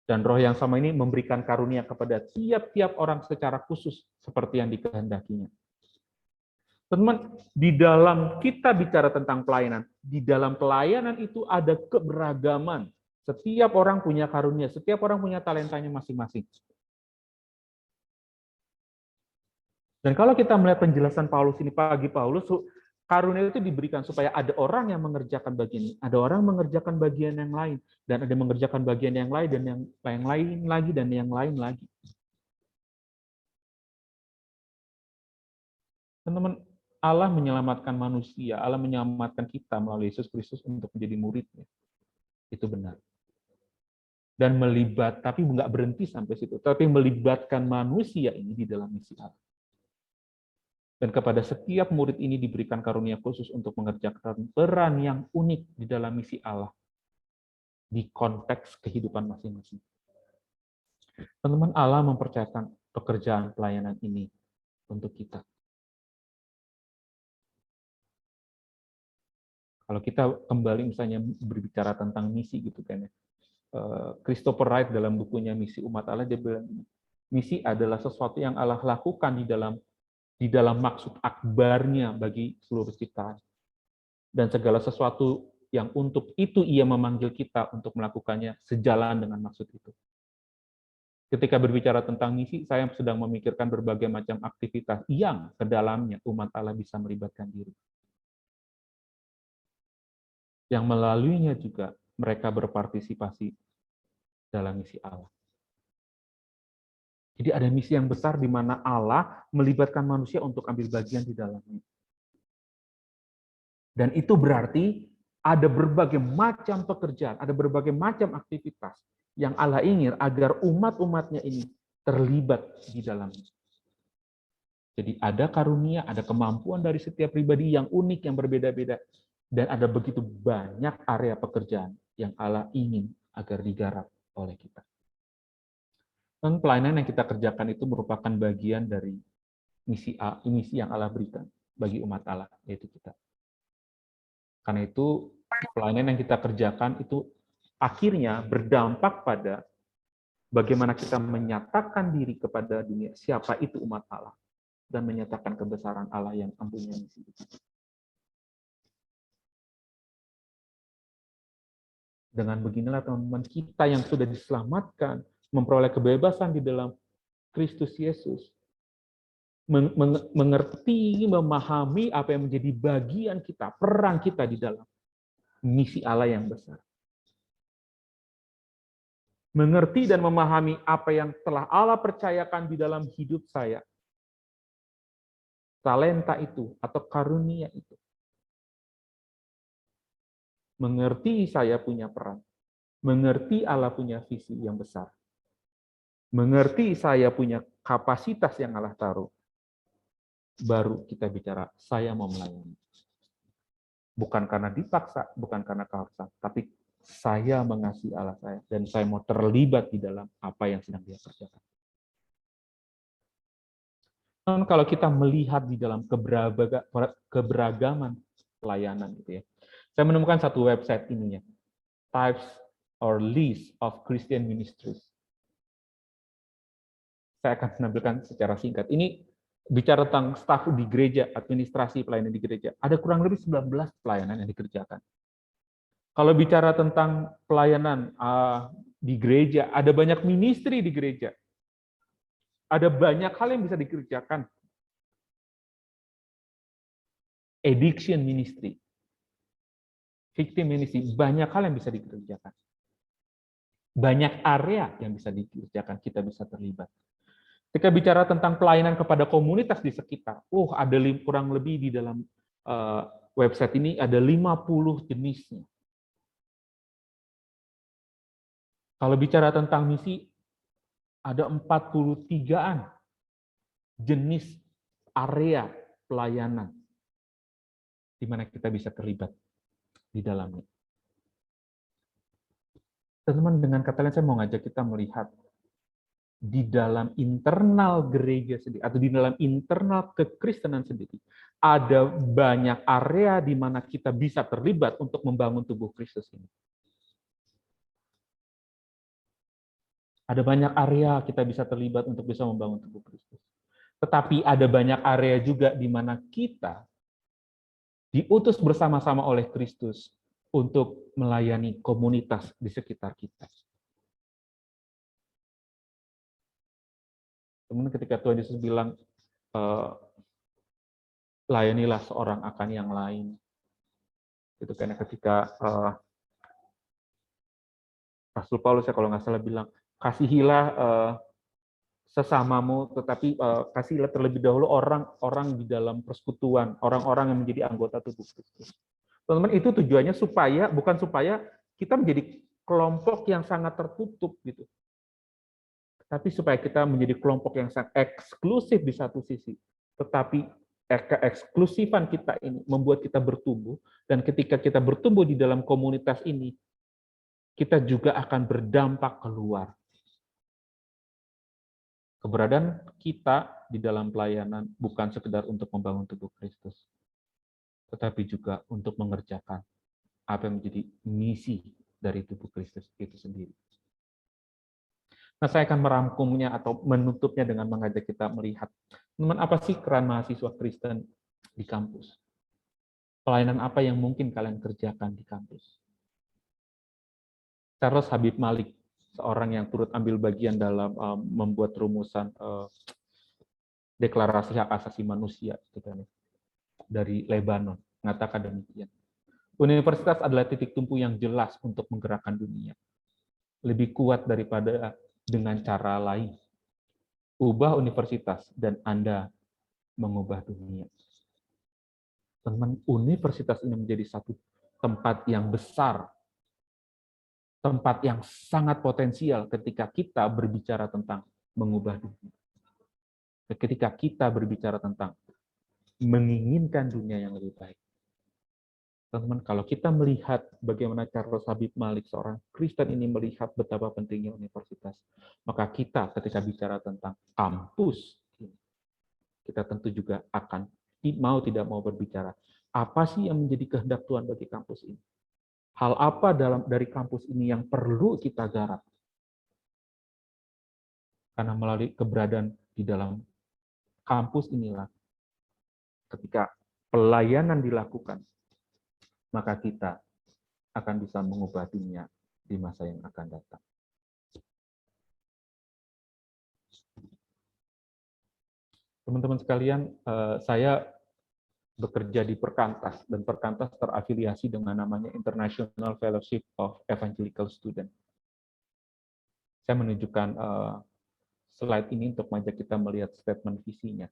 Dan roh yang sama ini memberikan karunia kepada tiap-tiap orang secara khusus, seperti yang dikehendakinya. Teman-teman, di dalam kita bicara tentang pelayanan, di dalam pelayanan itu ada keberagaman. Setiap orang punya karunia, setiap orang punya talentanya masing-masing. Dan kalau kita melihat penjelasan Paulus ini pagi, Paulus, karunia itu diberikan supaya ada orang yang mengerjakan bagian ini, ada orang mengerjakan bagian yang lain, dan ada yang mengerjakan bagian yang lain, dan yang lain lagi, dan yang lain lagi. Teman-teman, Allah menyelamatkan manusia, Allah menyelamatkan kita melalui Yesus Kristus untuk menjadi muridnya. Itu benar. Dan tapi nggak berhenti sampai situ, tapi melibatkan manusia ini di dalam misi Allah. Dan kepada setiap murid ini diberikan karunia khusus untuk mengerjakan peran yang unik di dalam misi Allah di konteks kehidupan masing-masing. Teman-teman, Allah mempercayakan pekerjaan pelayanan ini untuk kita. Kalau kita kembali misalnya berbicara tentang misi gitu kan ya. Christopher Wright dalam bukunya Misi Umat Allah, dia bilang misi adalah sesuatu yang Allah lakukan di dalam maksud akbarnya bagi seluruh ciptaan. Dan segala sesuatu yang untuk itu ia memanggil kita untuk melakukannya sejalan dengan maksud itu. Ketika berbicara tentang misi, saya sedang memikirkan berbagai macam aktivitas yang ke dalamnya umat Allah bisa melibatkan diri. Yang melaluinya juga mereka berpartisipasi dalam misi Allah. Jadi ada misi yang besar di mana Allah melibatkan manusia untuk ambil bagian di dalamnya. Dan itu berarti ada berbagai macam pekerjaan, ada berbagai macam aktivitas yang Allah ingin agar umat-umatnya ini terlibat di dalamnya. Jadi ada karunia, ada kemampuan dari setiap pribadi yang unik, yang berbeda-beda. Dan ada begitu banyak area pekerjaan yang Allah ingin agar digarap oleh kita. Dan pelayanan yang kita kerjakan itu merupakan bagian dari misi yang Allah berikan bagi umat Allah, yaitu kita. Karena itu, pelayanan yang kita kerjakan itu akhirnya berdampak pada bagaimana kita menyatakan diri kepada dunia, siapa itu umat Allah, dan menyatakan kebesaran Allah yang mempunyai misi itu. Dengan beginilah teman-teman, kita yang sudah diselamatkan, memperoleh kebebasan di dalam Kristus Yesus, mengerti, memahami apa yang menjadi bagian kita, peran kita di dalam misi Allah yang besar. Mengerti dan memahami apa yang telah Allah percayakan di dalam hidup saya. Talenta itu atau karunia itu. Mengerti saya punya peran. Mengerti Allah punya visi yang besar. Mengerti saya punya kapasitas yang Allah taruh. Baru kita bicara, saya mau melayani. Bukan karena dipaksa, bukan karena keharusan, tapi saya mengasihi Allah saya, dan saya mau terlibat di dalam apa yang sedang Dia kerjakan. Dan kalau kita melihat di dalam keberagaman pelayanan, gitu ya, saya menemukan satu website ininya, Types or List of Christian Ministries. Saya akan menampilkan secara singkat. Ini bicara tentang staf di gereja, administrasi pelayanan di gereja. Ada kurang lebih 19 pelayanan yang dikerjakan. Kalau bicara tentang pelayanan di gereja, ada banyak ministry di gereja. Ada banyak hal yang bisa dikerjakan. Addiction ministry, victim ministry, banyak hal yang bisa dikerjakan. Banyak area yang bisa dikerjakan, kita bisa terlibat. Ketika bicara tentang pelayanan kepada komunitas di sekitar, ada kurang lebih di dalam website ini ada 50 jenisnya. Kalau bicara tentang misi, ada 43-an jenis area pelayanan di mana kita bisa terlibat di dalamnya. Teman-teman, dengan kata lain saya mau ngajak kita melihat di dalam internal gereja sendiri, atau di dalam internal kekristenan sendiri, ada banyak area di mana kita bisa terlibat untuk membangun tubuh Kristus ini. Ada banyak area kita bisa terlibat untuk bisa membangun tubuh Kristus. Tetapi ada banyak area juga di mana kita diutus bersama-sama oleh Kristus untuk melayani komunitas di sekitar kita. Kemudian ketika Tuhan Yesus bilang, layanilah seorang akan yang lain. Itu karena ketika Rasul Paulus, kalau nggak salah, bilang, kasihilah sesamamu, tetapi kasihilah terlebih dahulu orang-orang di dalam persekutuan, orang-orang yang menjadi anggota tubuh Kristus. Teman-teman, itu tujuannya bukan supaya kita menjadi kelompok yang sangat tertutup gitu. Tapi supaya kita menjadi kelompok yang sangat eksklusif di satu sisi. Tetapi keeksklusifan kita ini membuat kita bertumbuh, dan ketika kita bertumbuh di dalam komunitas ini, kita juga akan berdampak keluar. Keberadaan kita di dalam pelayanan bukan sekedar untuk membangun tubuh Kristus, tetapi juga untuk mengerjakan apa yang menjadi misi dari tubuh Kristus itu sendiri. Nah, saya akan merangkumnya atau menutupnya dengan mengajak kita melihat, teman, apa sih peran mahasiswa Kristen di kampus? Pelayanan apa yang mungkin kalian kerjakan di kampus? Charles Habib Malik, seorang yang turut ambil bagian dalam membuat rumusan deklarasi hak asasi manusia dari Lebanon, mengatakan demikian. Universitas adalah titik tumpu yang jelas untuk menggerakkan dunia. Lebih kuat daripada dengan cara lain. Ubah universitas dan Anda mengubah dunia. Teman, universitas ini menjadi satu tempat yang besar, tempat yang sangat potensial ketika kita berbicara tentang mengubah dunia. Ketika kita berbicara tentang menginginkan dunia yang lebih baik. Teman-teman, kalau kita melihat bagaimana Charles Habib Malik, seorang Kristen ini melihat betapa pentingnya universitas, maka kita ketika bicara tentang kampus, kita tentu juga akan mau tidak mau berbicara, apa sih yang menjadi kehendak Tuhan bagi kampus ini? Hal apa dari kampus ini yang perlu kita garap? Karena melalui keberadaan di dalam kampus inilah, ketika pelayanan dilakukan, maka kita akan bisa mengubah dunia di masa yang akan datang. Teman-teman sekalian, saya bekerja di Perkantas, dan Perkantas terafiliasi dengan namanya International Fellowship of Evangelical Students. Saya menunjukkan slide ini untuk mengajak kita melihat statement visinya.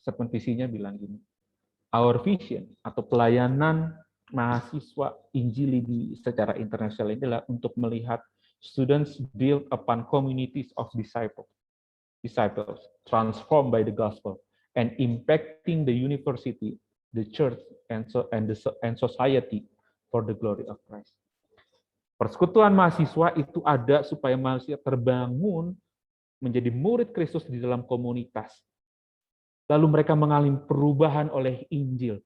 Statement visinya bilang gini, our vision atau pelayanan mahasiswa Injili secara internasional ini adalah untuk melihat students build upon communities of disciples, transformed by the gospel, and impacting the university, the church, and society for the glory of Christ. Persekutuan mahasiswa itu ada supaya mahasiswa terbangun menjadi murid Kristus di dalam komunitas. Lalu mereka mengalami perubahan oleh Injil.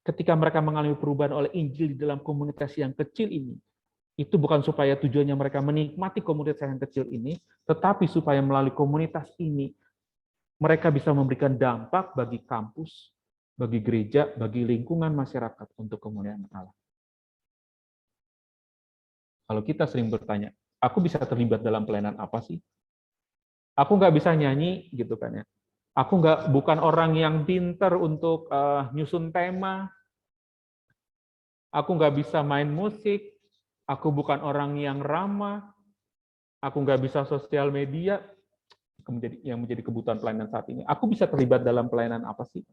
Ketika mereka mengalami perubahan oleh Injil di dalam komunitas yang kecil ini, itu bukan supaya tujuannya mereka menikmati komunitas yang kecil ini, tetapi supaya melalui komunitas ini, mereka bisa memberikan dampak bagi kampus, bagi gereja, bagi lingkungan masyarakat untuk kemuliaan Allah. Kalau kita sering bertanya, aku bisa terlibat dalam pelayanan apa sih? Aku nggak bisa nyanyi, gitu kan ya. Aku bukan orang yang pinter untuk nyusun tema. Aku nggak bisa main musik. Aku bukan orang yang ramah. Aku nggak bisa sosial media. yang menjadi kebutuhan pelayanan saat ini. Aku bisa terlibat dalam pelayanan apa sih?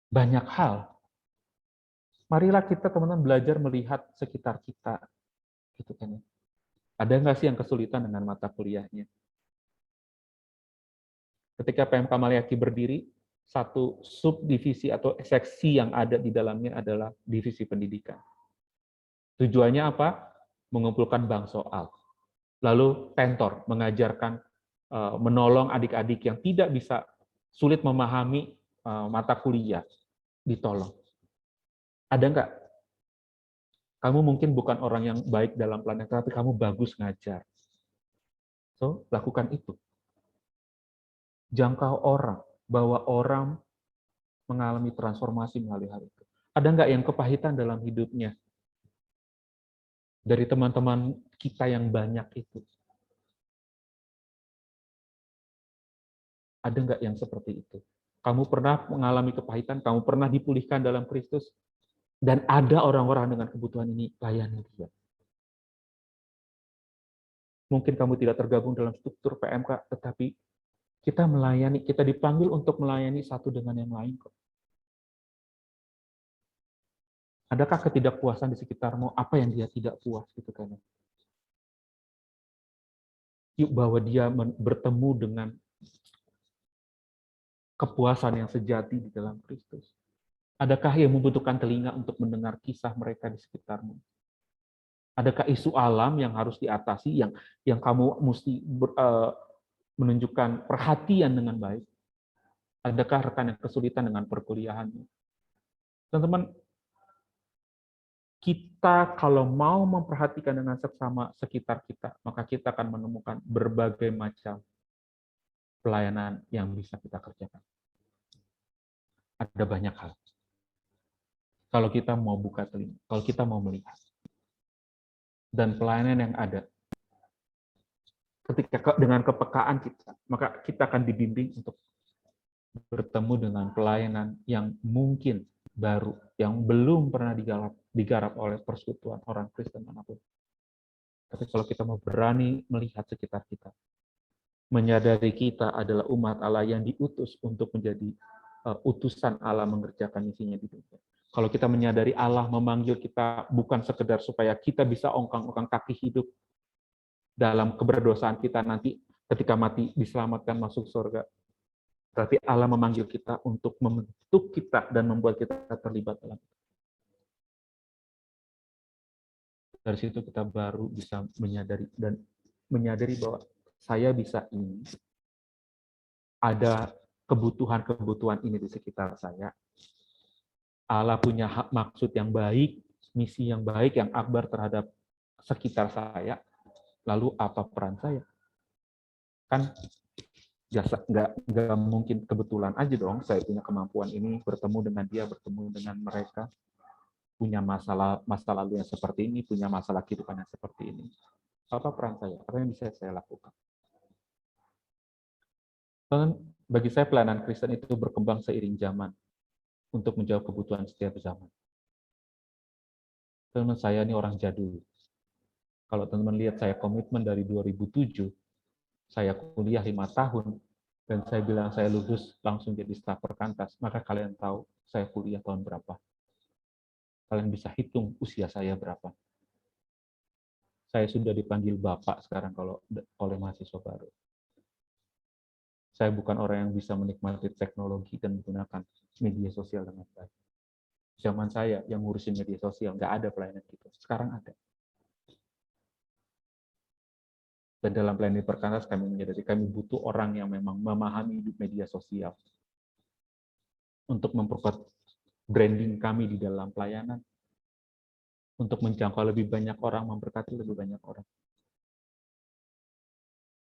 Banyak hal. Marilah kita teman-teman belajar melihat sekitar kita, gitu kan ya. Ada nggak sih yang kesulitan dengan mata kuliahnya? Ketika PMK Maliaki berdiri, satu subdivisi atau seksi yang ada di dalamnya adalah divisi pendidikan. Tujuannya apa? Mengumpulkan bank soal. Lalu tentor, mengajarkan, menolong adik-adik yang tidak bisa, sulit memahami mata kuliah, ditolong. Ada nggak? Kamu mungkin bukan orang yang baik dalam pelayanan, tapi kamu bagus ngajar. So, lakukan itu. Jangkau orang, bawa orang mengalami transformasi melalui hal itu. Ada nggak yang kepahitan dalam hidupnya? Dari teman-teman kita yang banyak itu. Ada nggak yang seperti itu? Kamu pernah mengalami kepahitan, kamu pernah dipulihkan dalam Kristus, dan ada orang-orang dengan kebutuhan ini, layani dia. Mungkin kamu tidak tergabung dalam struktur PMK, tetapi kita melayani, kita dipanggil untuk melayani satu dengan yang lain kok. Adakah ketidakpuasan di sekitarmu? Apa yang dia tidak puas gitu kan? Yuk bawa dia bertemu dengan kepuasan yang sejati di dalam Kristus. Adakah yang membutuhkan telinga untuk mendengar kisah mereka di sekitarmu? Adakah isu alam yang harus diatasi, yang kamu mesti menunjukkan perhatian dengan baik? Adakah rekan yang kesulitan dengan perkuliahannya? Teman-teman, kita kalau mau memperhatikan dengan seksama sekitar kita, maka kita akan menemukan berbagai macam pelayanan yang bisa kita kerjakan. Ada banyak hal. Kalau kita mau buka telinga, kalau kita mau melihat. Dan pelayanan yang ada, ketika dengan kepekaan kita, maka kita akan dibimbing untuk bertemu dengan pelayanan yang mungkin baru, yang belum pernah digarap oleh persekutuan orang Kristen manapun. Tapi kalau kita mau berani melihat sekitar kita, menyadari kita adalah umat Allah yang diutus untuk menjadi utusan Allah mengerjakan misinya di dunia. Kalau kita menyadari Allah memanggil kita bukan sekedar supaya kita bisa ongkang-ongkang kaki hidup dalam keberdosaan kita nanti ketika mati diselamatkan masuk surga. Tapi Allah memanggil kita untuk membentuk kita dan membuat kita terlibat dalam itu. Dari situ kita baru bisa menyadari bahwa saya bisa ini. Ada kebutuhan-kebutuhan ini di sekitar saya. Allah punya maksud yang baik, misi yang baik, yang akbar terhadap sekitar saya. Lalu apa peran saya? Kan nggak mungkin kebetulan aja dong saya punya kemampuan ini, bertemu dengan dia, bertemu dengan mereka, punya masa lalu yang seperti ini, punya masalah kehidupan yang seperti ini. Apa peran saya? Apa yang bisa saya lakukan? Dan bagi saya pelayanan Kristen itu berkembang seiring zaman untuk menjawab kebutuhan setiap zaman. Teman saya ini orang jadul. Kalau teman-teman lihat saya komitmen dari 2007, saya kuliah 5 tahun, dan saya bilang saya lulus langsung jadi staf perkantas, maka kalian tahu saya kuliah tahun berapa. Kalian bisa hitung usia saya berapa. Saya sudah dipanggil Bapak sekarang kalau oleh mahasiswa baru. Saya bukan orang yang bisa menikmati teknologi dan menggunakan media sosial dengan baik. Zaman saya yang ngurusin media sosial, nggak ada pelayanan gitu. Sekarang ada. Dan dalam pelayanan perkantas kami menyadari kami butuh orang yang memang memahami hidup media sosial untuk memperkuat branding kami di dalam pelayanan, untuk menjangkau lebih banyak orang, memberkati lebih banyak orang.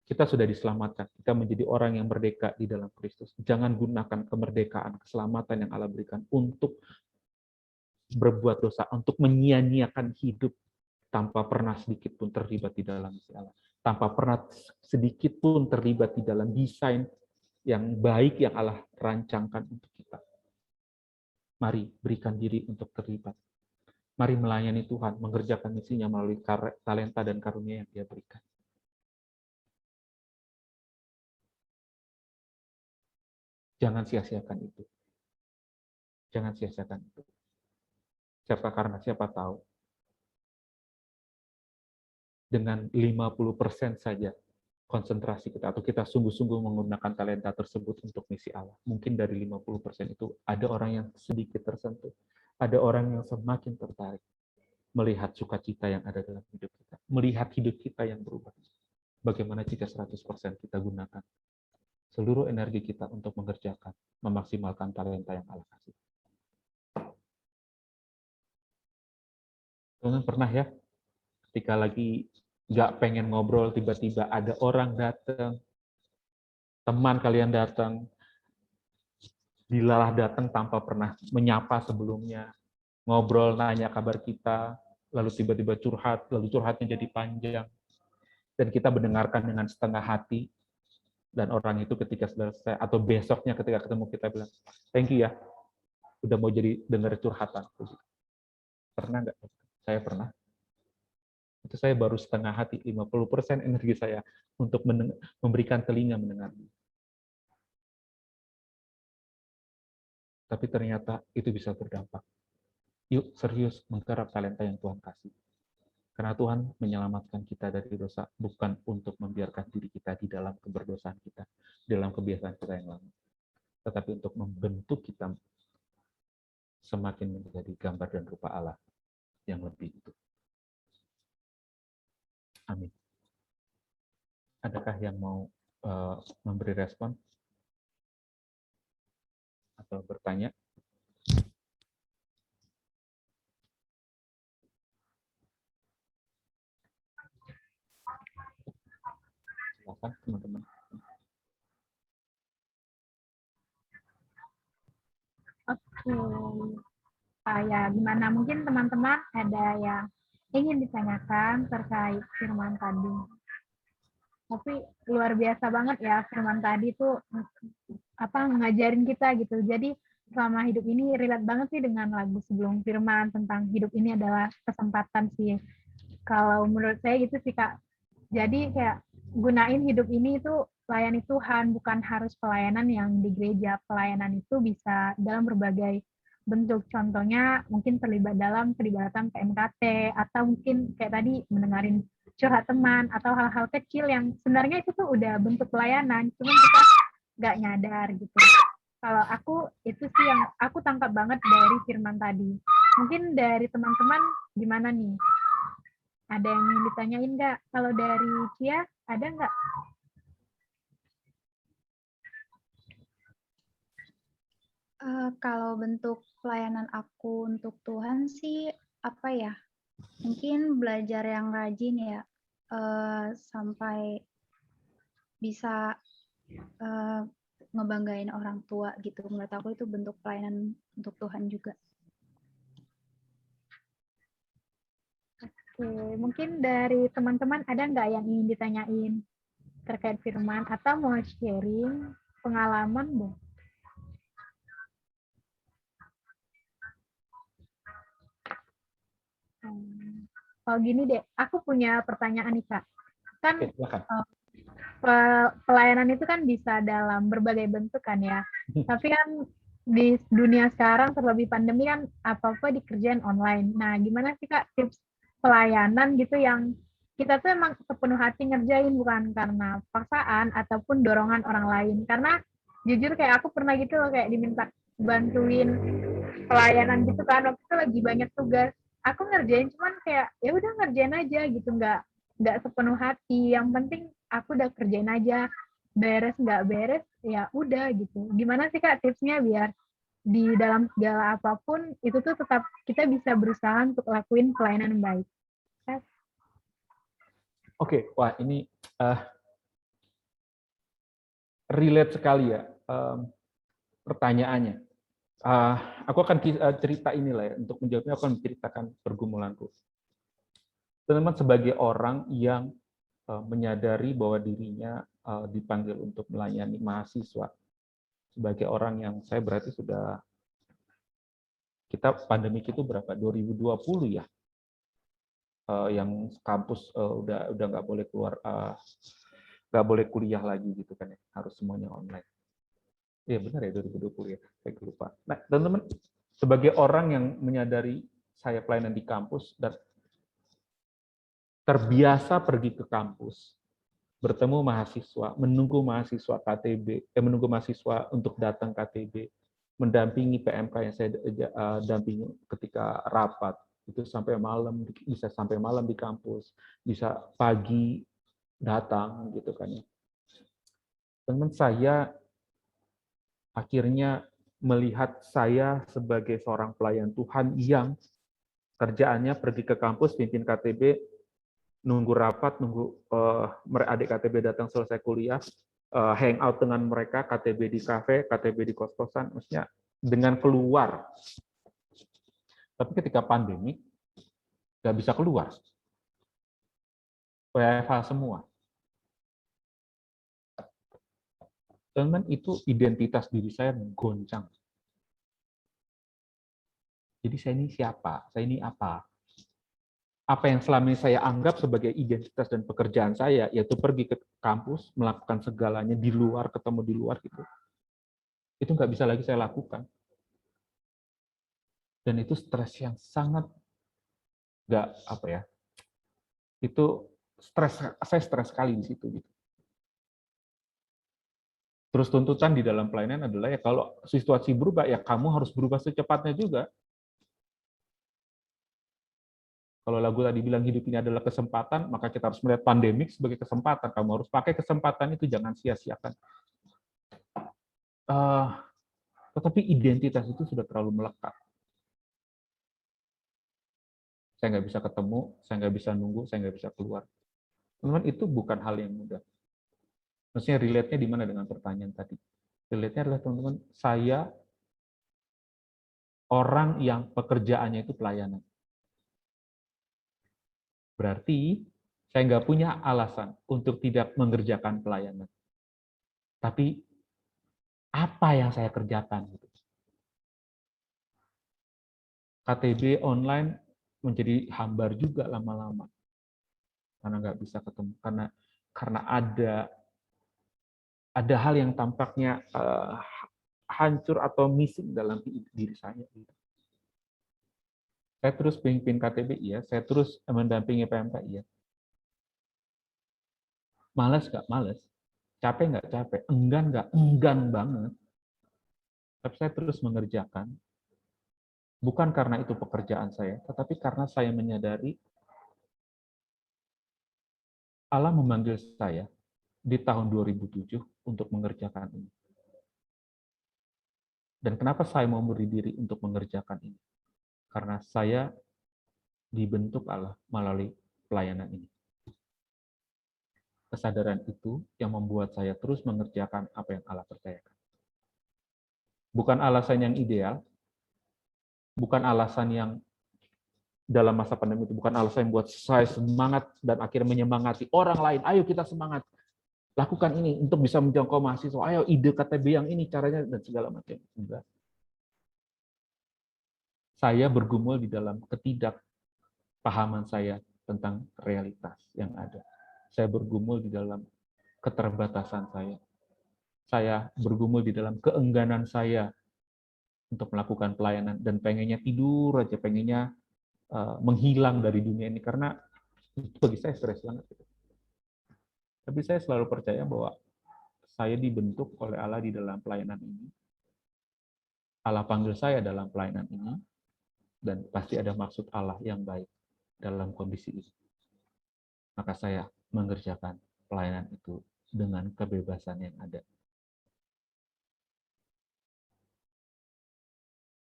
Kita sudah diselamatkan, kita menjadi orang yang merdeka di dalam Kristus. Jangan gunakan kemerdekaan, keselamatan yang Allah berikan untuk berbuat dosa, untuk menyia-nyiakan hidup tanpa pernah sedikit pun terlibat di dalam misi Allah. Tanpa pernah sedikit pun terlibat di dalam desain yang baik yang Allah rancangkan untuk kita. Mari berikan diri untuk terlibat. Mari melayani Tuhan, mengerjakan misinya melalui talenta dan karunia yang Dia berikan. Jangan sia-siakan itu. Jangan sia-siakan itu. Karena siapa tahu dengan 50% saja konsentrasi kita, atau kita sungguh-sungguh menggunakan talenta tersebut untuk misi Allah. Mungkin dari 50% itu ada orang yang sedikit tersentuh, ada orang yang semakin tertarik melihat sukacita yang ada dalam hidup kita, melihat hidup kita yang berubah. Bagaimana jika 100% kita gunakan seluruh energi kita untuk mengerjakan, memaksimalkan talenta yang Allah kasih. Teman pernah ya, ketika lagi nggak pengen ngobrol, tiba-tiba ada orang datang, teman kalian datang, dilalah datang tanpa pernah menyapa sebelumnya, ngobrol, nanya kabar kita, lalu tiba-tiba curhat, lalu curhatnya jadi panjang, dan kita mendengarkan dengan setengah hati, dan orang itu ketika selesai, atau besoknya ketika ketemu kita bilang, thank you ya, udah mau jadi dengar curhatan. Pernah nggak? Saya pernah. Itu saya baru setengah hati, 50% energi saya untuk memberikan telinga mendengar. Tapi ternyata itu bisa berdampak. Yuk serius menggarap talenta yang Tuhan kasih. Karena Tuhan menyelamatkan kita dari dosa, bukan untuk membiarkan diri kita di dalam keberdosaan kita, di dalam kebiasaan kita yang lama. Tetapi untuk membentuk kita semakin menjadi gambar dan rupa Allah yang lebih itu. Amin. Adakah yang mau memberi respon atau bertanya? Silakan teman-teman. Oke. Ya, gimana mungkin teman-teman ada yang ingin ditanyakan terkait firman tadi. Tapi luar biasa banget ya firman tadi tuh ngajarin kita gitu. Jadi selama hidup ini relate banget sih dengan lagu sebelum firman tentang hidup ini adalah kesempatan sih. Kalau menurut saya gitu sih Kak. Jadi kayak gunain hidup ini itu layani Tuhan, bukan harus pelayanan yang di gereja. Pelayanan itu bisa dalam berbagai bentuk. Contohnya mungkin terlibat dalam kelibatan PMKT, atau mungkin kayak tadi mendengarin curhat teman, atau hal-hal kecil yang sebenarnya itu tuh udah bentuk pelayanan, cuman kita nggak nyadar gitu. Kalau aku, itu sih yang aku tangkap banget dari firman tadi. Mungkin dari teman-teman gimana nih? Ada yang ingin ditanyain nggak? Kalau dari Cia, ada nggak? Kalau bentuk pelayanan aku untuk Tuhan sih, apa ya? Mungkin belajar yang rajin ya, sampai bisa ngebanggain orang tua gitu. Menurut aku itu bentuk pelayanan untuk Tuhan juga. Oke, mungkin dari teman-teman ada nggak yang ingin ditanyain terkait firman, atau mau sharing pengalaman deh? Kalau gini deh, aku punya pertanyaan nih Kak. Kan pelayanan itu kan bisa dalam berbagai bentuk kan ya. Tapi kan di dunia sekarang terlebih pandemi kan apa-apa dikerjain online. Nah, gimana sih Kak tips pelayanan gitu yang kita tuh emang sepenuh hati ngerjain, bukan karena paksaan ataupun dorongan orang lain. Karena jujur kayak aku pernah gitu loh, kayak diminta bantuin pelayanan gitu kan, waktu itu lagi banyak tugas. Aku ngerjain cuman kayak ya udah ngerjain aja gitu, nggak sepenuh hati. Yang penting aku udah kerjain aja, beres nggak beres ya udah gitu. Gimana sih Kak tipsnya biar di dalam segala apapun itu tuh tetap kita bisa berusaha untuk lakuin pelayanan yang baik? Oke, wah ini relate sekali ya pertanyaannya. Aku akan cerita inilah ya, untuk menjawabnya aku akan menceritakan pergumulanku. Teman-teman, sebagai orang yang menyadari bahwa dirinya dipanggil untuk melayani mahasiswa, sebagai orang yang saya berarti sudah, kita pandemik itu berapa? 2020 ya, yang kampus udah nggak boleh keluar, nggak boleh kuliah lagi gitu kan ya, harus semuanya online. Iya benar ya 2020 ya, saya lupa. Nah teman-teman, sebagai orang yang menyadari saya pelayanan di kampus dan terbiasa pergi ke kampus, bertemu mahasiswa, menunggu mahasiswa KTB, menunggu mahasiswa untuk datang KTB, mendampingi PMK yang saya dampingi ketika rapat, itu sampai malam, bisa sampai malam di kampus, bisa pagi datang gitu kan ya. Teman saya akhirnya melihat saya sebagai seorang pelayan Tuhan yang kerjaannya pergi ke kampus, pimpin KTB, nunggu rapat, nunggu adik KTB datang selesai kuliah, hangout dengan mereka, KTB di kafe, KTB di kos-kosan, maksudnya dengan keluar. Tapi ketika pandemi, nggak bisa keluar. WFH semua. Teman, itu identitas diri saya goncang. Jadi saya ini siapa? Saya ini apa? Apa yang selama ini saya anggap sebagai identitas dan pekerjaan saya, yaitu pergi ke kampus, melakukan segalanya di luar, ketemu di luar gitu. Itu nggak bisa lagi saya lakukan. Dan itu stres yang sangat nggak apa ya? Itu stres, saya stres sekali di situ gitu. Terus tuntutan di dalam pelayanan adalah ya kalau situasi berubah ya kamu harus berubah secepatnya juga. Kalau lagu tadi bilang hidup ini adalah kesempatan, maka kita harus melihat pandemik sebagai kesempatan. Kamu harus pakai kesempatan itu, jangan sia-siakan. Tetapi identitas itu sudah terlalu melekat. Saya nggak bisa ketemu, saya nggak bisa nunggu, saya nggak bisa keluar. Teman-teman, itu bukan hal yang mudah. Maksudnya relate-nya di mana dengan pertanyaan tadi? Relate-nya adalah teman-teman, saya orang yang pekerjaannya itu pelayanan. Berarti saya nggak punya alasan untuk tidak mengerjakan pelayanan. Tapi apa yang saya kerjakan? KTB online menjadi hambar juga lama-lama. Karena nggak bisa ketemu. Karena ada hal yang tampaknya hancur atau missing dalam diri saya. Saya terus pimpin KTB, iya. Saya terus mendampingi PMK, iya. Malas nggak? Malas. Capek nggak? Capek. Enggan nggak? Enggan banget. Tapi saya terus mengerjakan. Bukan karena itu pekerjaan saya, tetapi karena saya menyadari Allah memanggil saya di tahun 2007 untuk mengerjakan ini. Dan kenapa saya mau memberi diri untuk mengerjakan ini? Karena saya dibentuk Allah melalui pelayanan ini. Kesadaran itu yang membuat saya terus mengerjakan apa yang Allah percayakan. Bukan alasan yang ideal, bukan alasan yang dalam masa pandemi itu, bukan alasan yang buat saya semangat dan akhirnya menyemangati orang lain. Ayo kita semangat, lakukan ini untuk bisa menjangkau mahasiswa. Ayo ide KTB yang ini caranya dan segala macam. Enggak. Saya bergumul di dalam ketidakpahaman saya tentang realitas yang ada. Saya bergumul di dalam keterbatasan saya. Saya bergumul di dalam keengganan saya untuk melakukan pelayanan dan pengennya tidur aja, pengennya menghilang dari dunia ini karena itu bagi saya stres banget. Tapi saya selalu percaya bahwa saya dibentuk oleh Allah di dalam pelayanan ini. Allah panggil saya dalam pelayanan ini dan pasti ada maksud Allah yang baik dalam kondisi ini. Maka saya mengerjakan pelayanan itu dengan kebebasan yang ada.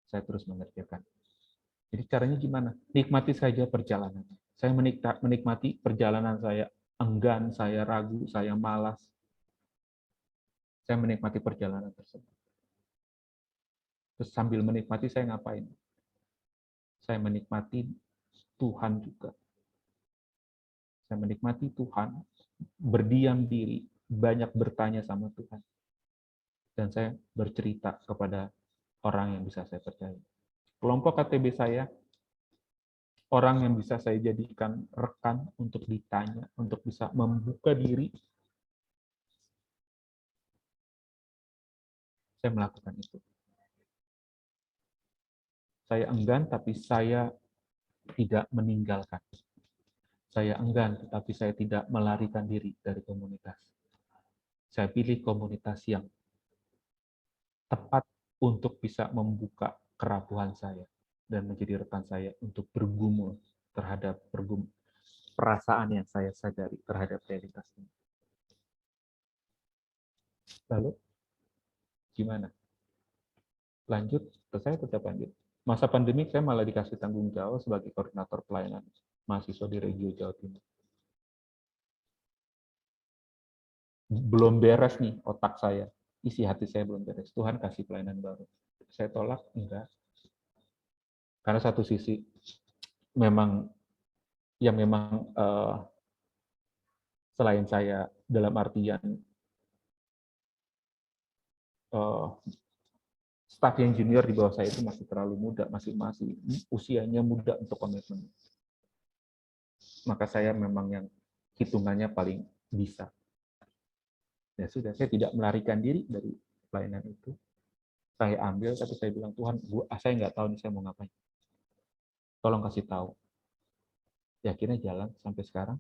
Saya terus mengerjakan. Jadi caranya gimana? Nikmati saja perjalanan. Saya menikmati perjalanan saya enggan, saya ragu, saya malas. Saya menikmati perjalanan tersebut. Terus sambil menikmati saya ngapain? Saya menikmati Tuhan juga. Saya menikmati Tuhan, berdiam diri, banyak bertanya sama Tuhan. Dan saya bercerita kepada orang yang bisa saya percaya. Kelompok KTB saya, orang yang bisa saya jadikan rekan untuk ditanya, untuk bisa membuka diri. saya melakukan itu. Saya enggan, tapi saya tidak meninggalkan. Saya enggan, tetapi saya tidak melarikan diri dari komunitas. Saya pilih komunitas yang tepat untuk bisa membuka kerapuhan saya dan menjadi rekan saya untuk bergumul terhadap perasaan yang saya sadari terhadap realitas ini. Lalu, gimana? Lanjut, saya tetap lanjut. Masa pandemik saya malah dikasih tanggung jawab sebagai koordinator pelayanan mahasiswa di Regio Jawa Timur. Belum beres nih otak saya, isi hati saya belum beres. Tuhan kasih pelayanan baru. Saya tolak? Enggak. Karena satu sisi memang selain saya dalam artian staf yang junior di bawah saya itu masih terlalu muda, masih usianya muda untuk komitmen. Maka saya memang yang hitungannya paling bisa. Ya sudah, saya tidak melarikan diri dari pelayanan itu. Saya ambil, tapi saya bilang, Tuhan, saya nggak tahu nih saya mau ngapain. Tolong kasih tahu. Ya, akhirnya jalan sampai sekarang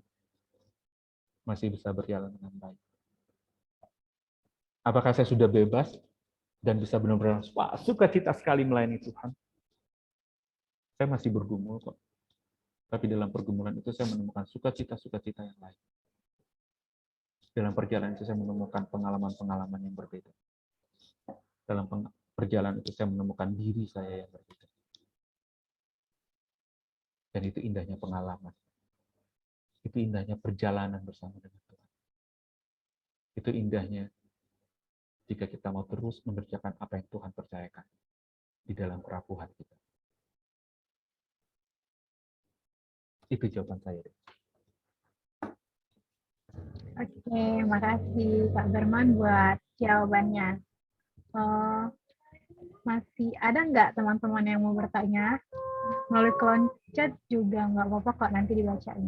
masih bisa berjalan dengan baik. Apakah saya sudah bebas dan bisa benar-benar sukacita sekali melayani Tuhan? Saya masih bergumul kok. Tapi dalam pergumulan itu saya menemukan sukacita-sukacita yang lain. Dalam perjalanan itu saya menemukan pengalaman-pengalaman yang berbeda. Dalam perjalanan itu saya menemukan diri saya yang berbeda. Dan itu indahnya pengalaman. Itu indahnya perjalanan bersama dengan Tuhan. Itu indahnya jika kita mau terus mengerjakan apa yang Tuhan percayakan di dalam kerapuhan kita. Itu jawaban saya. Oke, makasih Kak Berman buat jawabannya. Masih ada nggak teman-teman yang mau bertanya? Melalui kolom chat juga nggak apa-apa kok, nanti dibacain.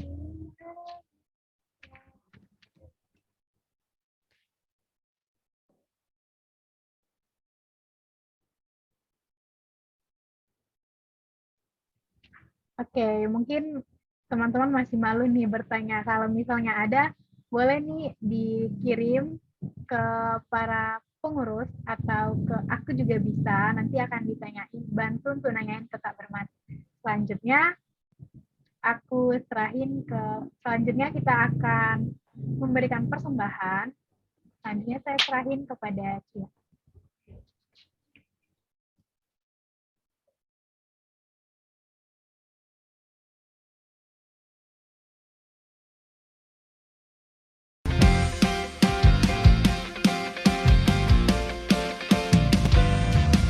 Oke, mungkin teman-teman masih malu nih bertanya. Kalau misalnya ada, boleh nih dikirim ke para pengurus atau ke aku juga bisa. Nanti akan ditanyain, bantu untuk nanyain ke Kak Berman. Selanjutnya, selanjutnya kita akan memberikan persembahan. Selanjutnya saya serahin kepada Cia.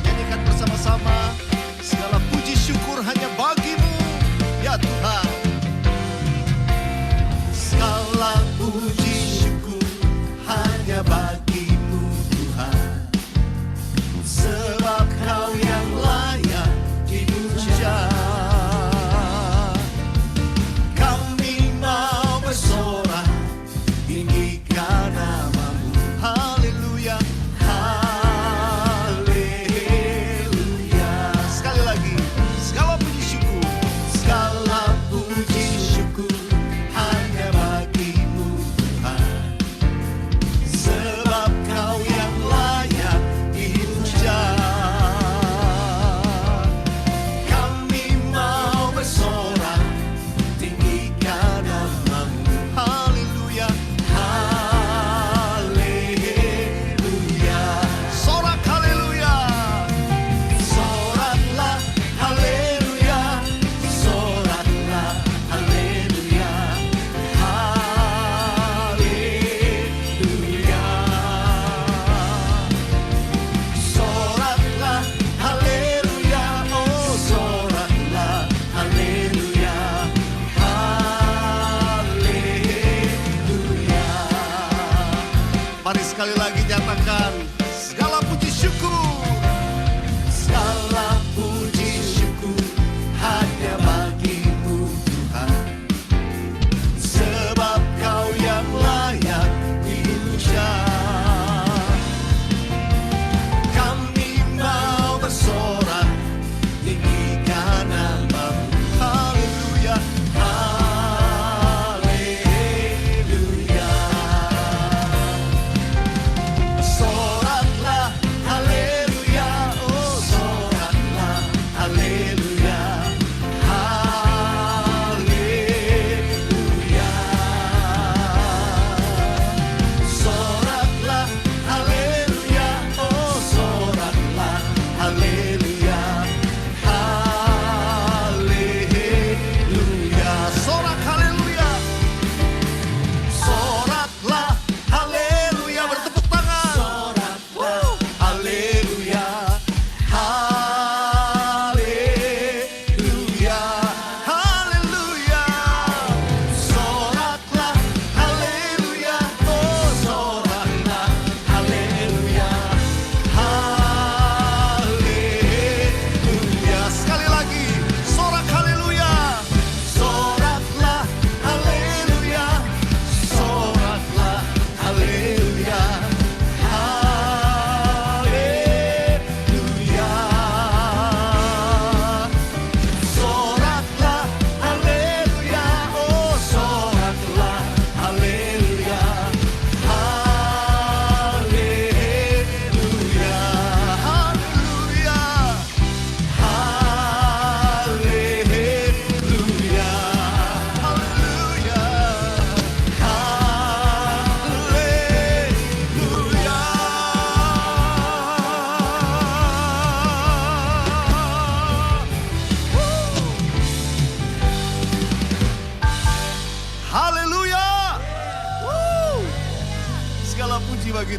Nyanyikan bersama-sama, segala puji syukur hanya bagimu, ya Tuhan. Segala puji syukur hanya bagimu, Tuhan. Sebab Kau yang layak dipuja. Kami mau bersorak, tinggikan nama-Mu. Haleluya, haleluya. Sekali lagi, segala puji syukur, segala puji syukur hanya bagimu, Tuhan. Sebab Kau yang layak dipuja. Kami mau bersorak, tinggikan nama-Mu. Haleluya, haleluya. Sorak haleluya. Soraklah haleluya. Soraklah haleluya. Haleluya. Soraklah haleluya. Oh, soraklah haleluya. Haleluya. Mari sekali lagi nyatakan segala puji syukur. Segala puji syukur hanya bagimu, Tuhan. Sebab Kau yang layak dipuja. Kami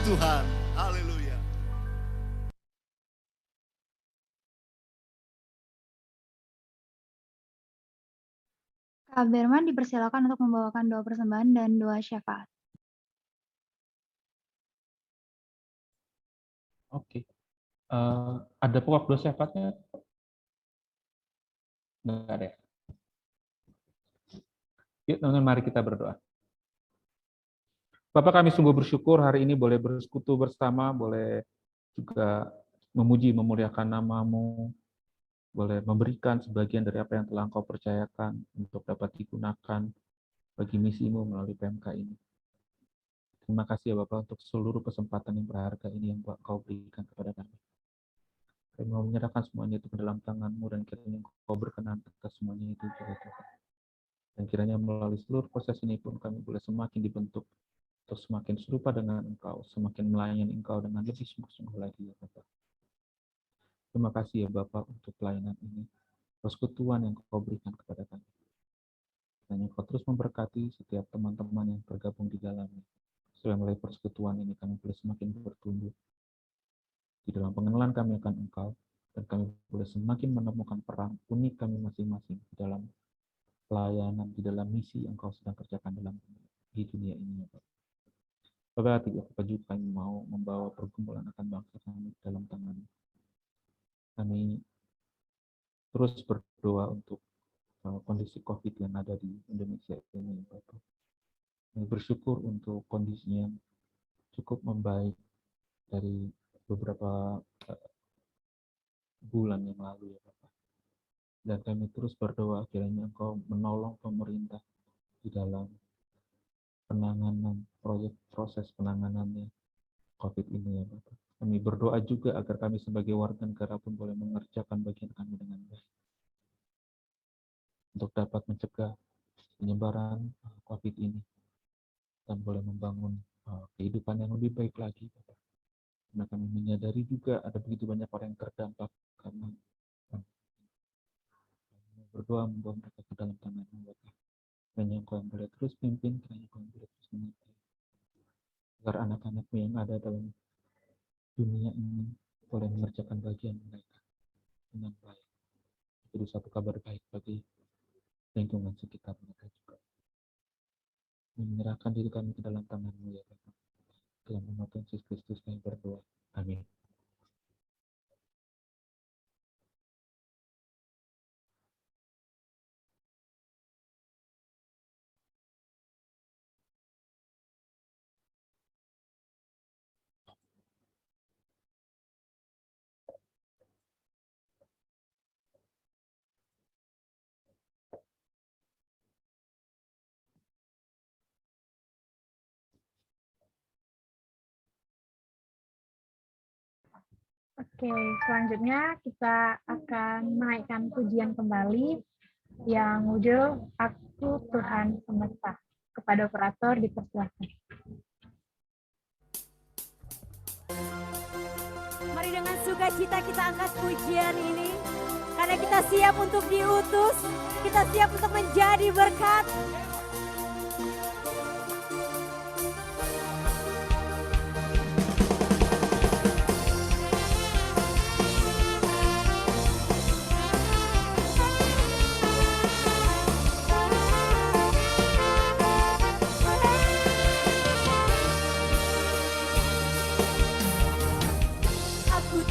Tuhan. Haleluya. Kak Berman dipersilakan untuk membawakan doa persembahan dan doa syafaat. Oke. Ada pokok doa syafaatnya? Nggak ada. Yuk teman-teman, mari kita berdoa. Bapak, kami sungguh bersyukur hari ini boleh bersekutu bersama, boleh juga memuji, memuliakan nama-Mu, boleh memberikan sebagian dari apa yang telah Engkau percayakan untuk dapat digunakan bagi misi-Mu melalui PMK ini. Terima kasih ya Bapak untuk seluruh kesempatan yang berharga ini yang Engkau berikan kepada kami. Kami mau menyerahkan semuanya itu ke dalam tangan-Mu dan kiranya Engkau berkenan atas semuanya itu juga Tuhan. Dan kiranya melalui seluruh proses ini pun kami boleh semakin dibentuk untuk semakin serupa dengan Engkau, semakin melayani Engkau dengan lebih sungguh-sungguh lagi ya Bapak. Terima kasih ya Bapak untuk pelayanan ini, persekutuan yang Kau berikan kepada kami. Dan Kau terus memberkati setiap teman-teman yang tergabung di dalamnya. Supaya melalui persekutuan ini kami boleh semakin bertumbuh di dalam pengenalan kami akan Engkau, dan kami boleh semakin menemukan peran unik kami masing-masing di dalam pelayanan, di dalam misi yang Kau sedang kerjakan di dunia ini ya Bapak. Bapak, juga kami mau membawa pergumulan akan bangsa kami dalam tangan. Kami terus berdoa untuk kondisi COVID yang ada di Indonesia ini, Bapak. Kami bersyukur untuk kondisinya yang cukup membaik dari beberapa bulan yang lalu, ya Bapak. Dan kami terus berdoa kiranya Engkau menolong pemerintah di dalam penanganan proses penanganannya COVID ini, ya Bapak. Kami berdoa juga agar kami sebagai warga negara pun boleh mengerjakan bagian kami dengan baik untuk dapat mencegah penyebaran COVID ini dan boleh membangun kehidupan yang lebih baik lagi, Bapak. Karena kami menyadari juga ada begitu banyak orang yang terdampak karena berdoa membawa mereka ke dalam tangan-Mu, Bapak. Kiranya Engkau yang boleh terus pimpin, kiranya Engkau yang boleh terus mengerti agar anak-anak-Mu yang ada dalam dunia ini boleh mengerjakan bagian mereka dengan baik. Itu satu kabar baik bagi lingkungan sekitar mereka juga. Menyerahkan diri kami ke dalam tangan-Mu ya Bapak. Dalam nama Tuhan Yesus Kristus kami berdoa. Amin. Oke, selanjutnya kita akan menaikkan pujian kembali yang judul Aku Tuhan Semesta. Kepada operator dipersilakan. Mari dengan sukacita kita angkat pujian ini. Karena kita siap untuk diutus, kita siap untuk menjadi berkat.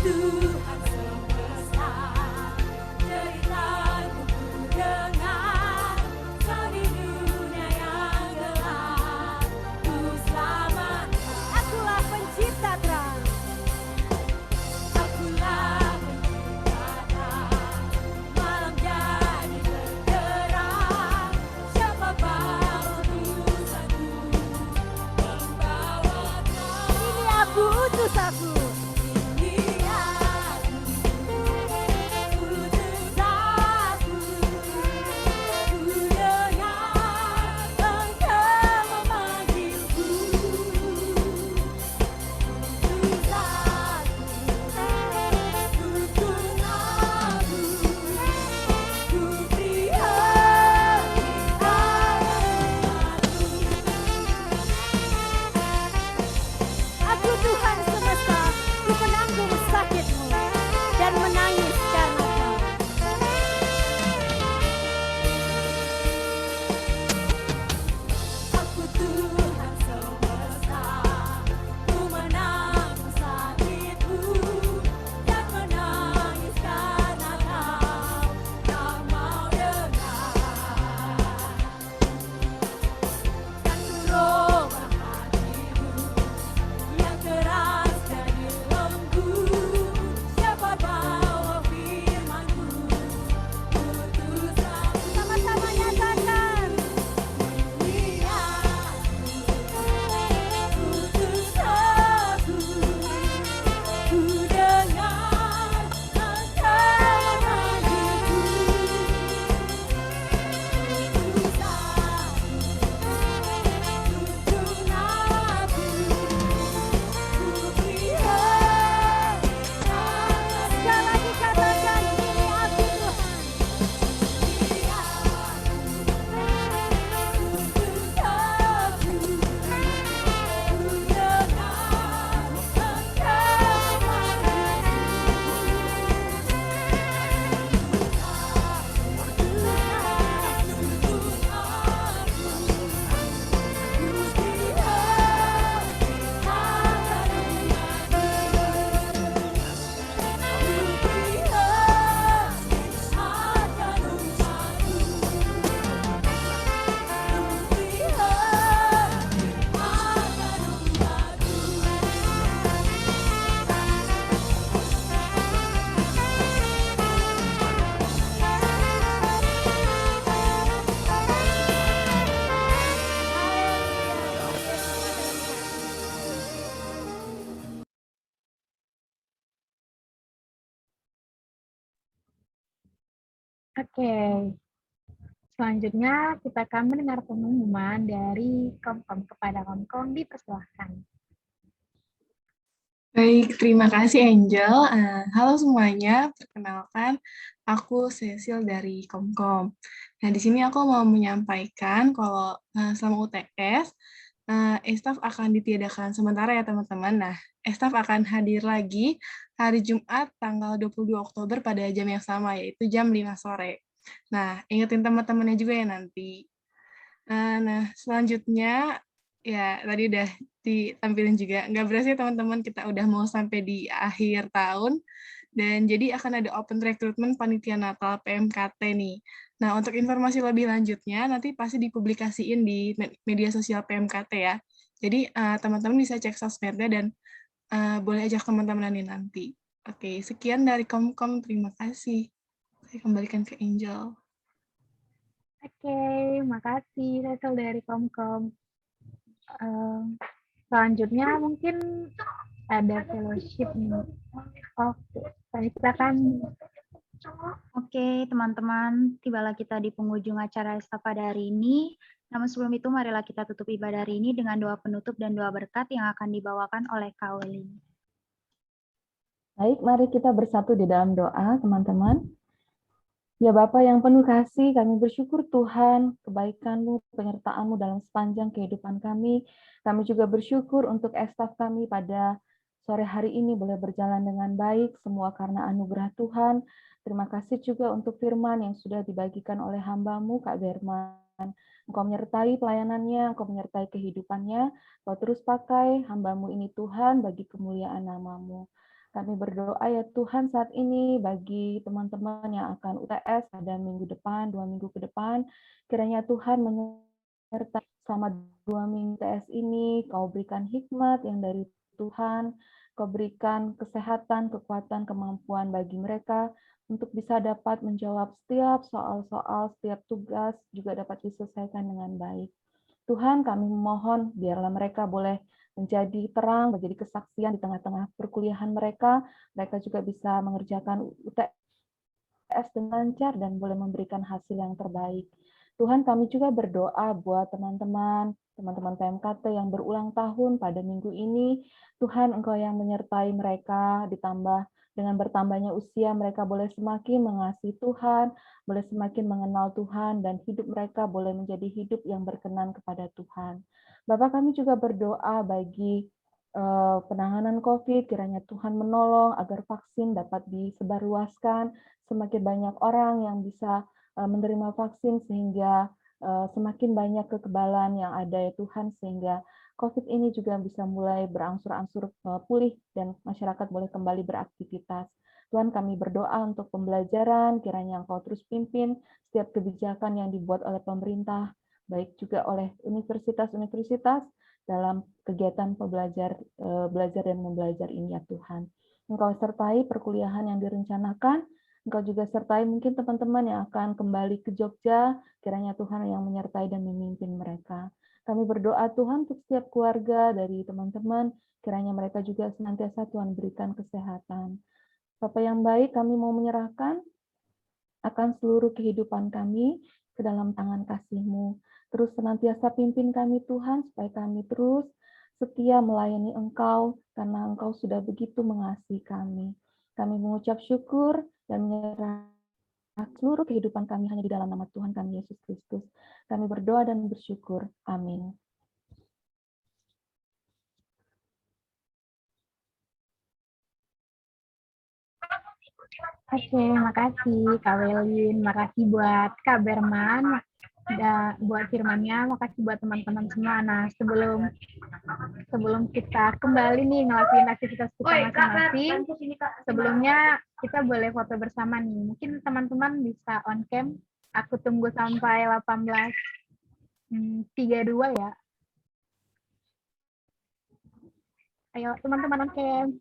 Tuhan semesta, ceritaku ku dengar, seluruh Oke, selanjutnya kita akan mendengar pengumuman dari Komkom kepada Komkom, dipersilahkan. Baik, terima kasih Angel. Halo semuanya, perkenalkan aku Cecil dari Komkom. Nah, di sini aku mau menyampaikan kalau selama UTS, e-staff akan ditiadakan sementara ya teman-teman. Nah, e-staff akan hadir lagi hari Jumat tanggal 22 Oktober pada jam yang sama, yaitu jam 5 sore. Nah, ingetin teman-temannya juga ya nanti. Nah, selanjutnya, ya tadi udah ditampilin juga. Nggak berasa ya teman-teman, kita udah mau sampai di akhir tahun. Dan jadi akan ada open recruitment panitia Natal PMKT nih. Nah, untuk informasi lebih lanjutnya, nanti pasti dipublikasiin di media sosial PMKT ya. Jadi, teman-teman bisa cek sosmednya dan boleh ajak teman-teman nanti. Oke, sekian dari Komkom. Terima kasih. Saya kembalikan ke Angel. Oke, makasih Cecil dari Komkom. Selanjutnya mungkin ada fellowship nih. Oke, kita akan Oke, teman-teman, tibalah kita di penghujung acara Esta pada hari ini. Namun sebelum itu, marilah kita tutup ibadah hari ini dengan doa penutup dan doa berkat yang akan dibawakan oleh Kak Welin. Baik, mari kita bersatu di dalam doa, teman-teman. Ya Bapa yang penuh kasih, kami bersyukur Tuhan, kebaikan-Mu, penyertaan-Mu dalam sepanjang kehidupan kami. Kami juga bersyukur untuk estaf kami pada sore hari ini boleh berjalan dengan baik, semua karena anugerah Tuhan. Terima kasih juga untuk firman yang sudah dibagikan oleh hamba-Mu, Kak Berman. Engkau menyertai pelayanannya, Engkau menyertai kehidupannya. Kau terus pakai hamba-Mu ini Tuhan bagi kemuliaan nama-Mu. Kami berdoa ya Tuhan saat ini bagi teman-teman yang akan UTS pada minggu depan, 2 minggu ke depan, kiranya Tuhan menyertai selama 2 minggu UTS ini, Kau berikan hikmat yang dari Tuhan, Kau berikan kesehatan, kekuatan, kemampuan bagi mereka untuk bisa dapat menjawab setiap soal-soal, setiap tugas juga dapat diselesaikan dengan baik. Tuhan, kami memohon biarlah mereka boleh menjadi terang, menjadi kesaksian di tengah-tengah perkuliahan mereka. Mereka juga bisa mengerjakan UTS dengan lancar dan boleh memberikan hasil yang terbaik. Tuhan, kami juga berdoa buat teman-teman PMKT yang berulang tahun pada minggu ini. Tuhan, Engkau yang menyertai mereka, ditambah dengan bertambahnya usia, mereka boleh semakin mengasihi Tuhan, boleh semakin mengenal Tuhan, dan hidup mereka boleh menjadi hidup yang berkenan kepada Tuhan. Bapak, kami juga berdoa bagi penanganan COVID, kiranya Tuhan menolong agar vaksin dapat disebarluaskan, semakin banyak orang yang bisa menerima vaksin sehingga semakin banyak kekebalan yang ada ya Tuhan, sehingga COVID ini juga bisa mulai berangsur-angsur pulih dan masyarakat boleh kembali beraktivitas. Tuhan, kami berdoa untuk pembelajaran, kiranya Engkau terus pimpin setiap kebijakan yang dibuat oleh pemerintah, baik juga oleh universitas-universitas dalam kegiatan belajar dan membelajar ini ya Tuhan. Engkau sertai perkuliahan yang direncanakan, Engkau juga sertai mungkin teman-teman yang akan kembali ke Jogja, kiranya Tuhan yang menyertai dan memimpin mereka. Kami berdoa Tuhan untuk setiap keluarga dari teman-teman, kiranya mereka juga senantiasa Tuhan berikan kesehatan. Bapa yang baik, kami mau menyerahkan akan seluruh kehidupan kami ke dalam tangan kasih-Mu. Terus senantiasa pimpin kami Tuhan, supaya kami terus setia melayani Engkau, karena Engkau sudah begitu mengasihi kami. Kami mengucap syukur dan menyerah seluruh kehidupan kami hanya di dalam nama Tuhan kami Yesus Kristus. Kami berdoa dan bersyukur. Amin. Oke, makasih Kak Welin, makasih buat Kak Berman, buat firmannya, makasih buat teman-teman semua. Nah, sebelum kita kembali nih ngelakuin aktivitas kita masing-masing, sebelumnya kita boleh foto bersama nih. Mungkin teman-teman bisa on cam. Aku tunggu sampai 18.32 ya. Ayo teman-teman on cam.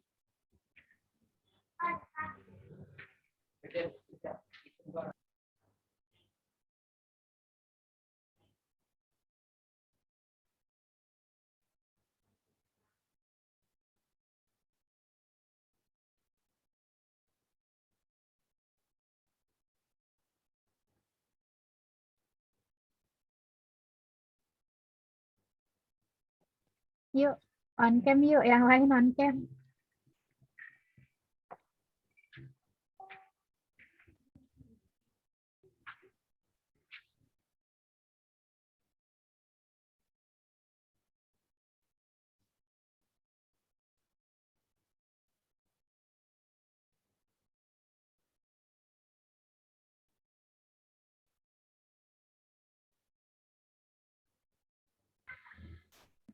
Yuk, on cam yuk, yang lain on cam.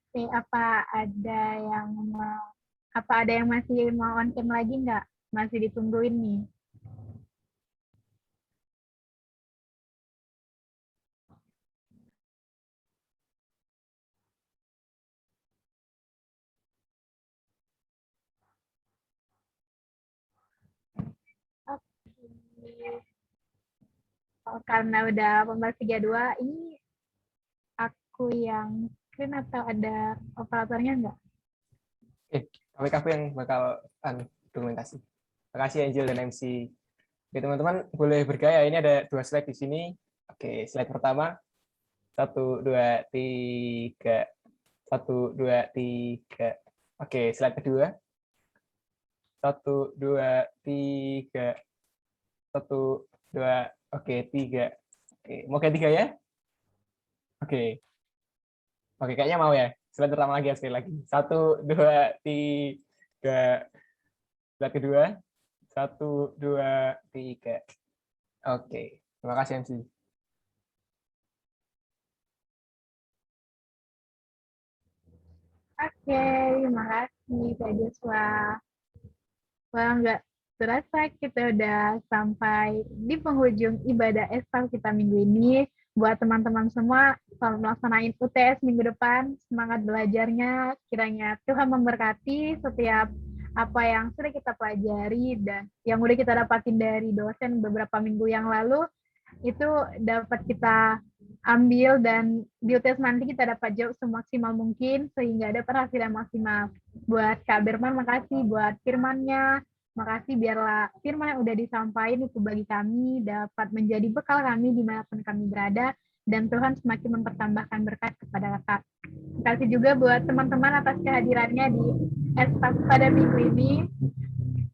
Oke, apa ada yang masih mau on cam lagi nggak? Masih ditungguin nih. Oke. Oh, karena udah pembahas 32, ini aku yang screen atau ada operatornya nggak? Aku yang bakal dokumentasi. Terima kasih Angel dan MC. Oke, teman-teman boleh bergaya. Ini ada 2 slide di sini. Oke, slide pertama. 1, 2, 3. 1, 2, 3. Oke, slide kedua. 1, 2, 3. 1, 2. Oke, 3. Oke, mau ganti gaya? Oke. Oke, kayaknya mau ya. Slide pertama lagi, sekali lagi. 1, 2, 3. Slide kedua. 1, 2, 3. Oke, terima kasih MC. Oke, terima kasih Kak Joshua. Wah, nggak terasa kita udah sampai di penghujung ibadah Esta kita minggu ini. Buat teman-teman semua, selamat melaksanain UTS minggu depan. Semangat belajarnya. Kiranya Tuhan memberkati setiap apa yang sudah kita pelajari dan yang udah kita dapatin dari dosen beberapa minggu yang lalu, itu dapat kita ambil dan di UTS nanti kita dapat jawab semaksimal mungkin sehingga ada hasil yang maksimal. Buat Kak Berman, makasih buat firmannya. Makasih biarlah firman yang udah disampaikan itu bagi kami dapat menjadi bekal kami dimanapun kami berada dan Tuhan semakin mempertambahkan berkat kepada Kakak. Terima kasih juga buat teman-teman atas kehadirannya di Espas pada minggu ini.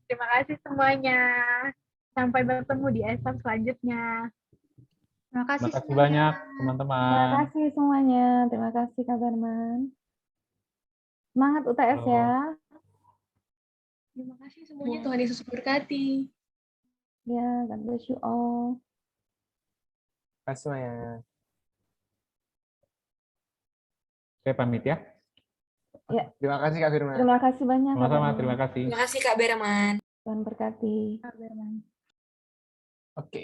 Terima kasih semuanya. Sampai bertemu di Espas selanjutnya. Terima kasih Terima kasih semuanya. banyak, Terima teman-teman. kasih semuanya. Terima kasih Kak Berman. Semangat UTS Halo. ya. Terima kasih semuanya. Tuhan Yesus berkati. Ya, God bless you all. Terima kasih semuanya. Saya pamit ya. Ya, Terima kasih Kak Firman. terima kasih banyak Kak Sama-sama, Berman. terima kasih. Terima kasih Kak Berman. Tuhan berkati. Oke.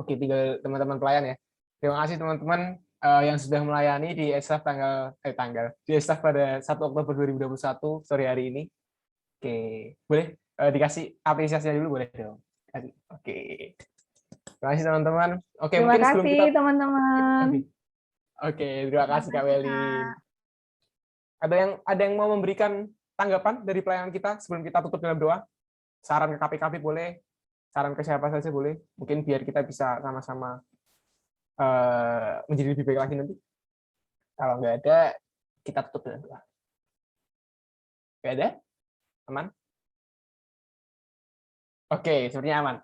Oke, tinggal teman-teman pelayan ya. Terima kasih teman-teman yang sudah melayani di ESAF di ESAF pada 1 Oktober 2021 sore hari ini. Oke, boleh dikasih apresiasinya dulu boleh dong. Oke. Terima kasih teman-teman. Oke, Terima mungkin sebelum kasih kita teman-teman. Oke, terima kasih Kak Weli. Ada yang mau memberikan tanggapan dari pelayanan kita sebelum kita tutup dalam doa? Saran ke KPKP boleh, saran ke siapa saja boleh. Mungkin biar kita bisa sama-sama menjadi lebih baik lagi nanti. Kalau nggak ada, kita tutup dalam doa. Nggak ada? Aman? Oke, sepertinya aman.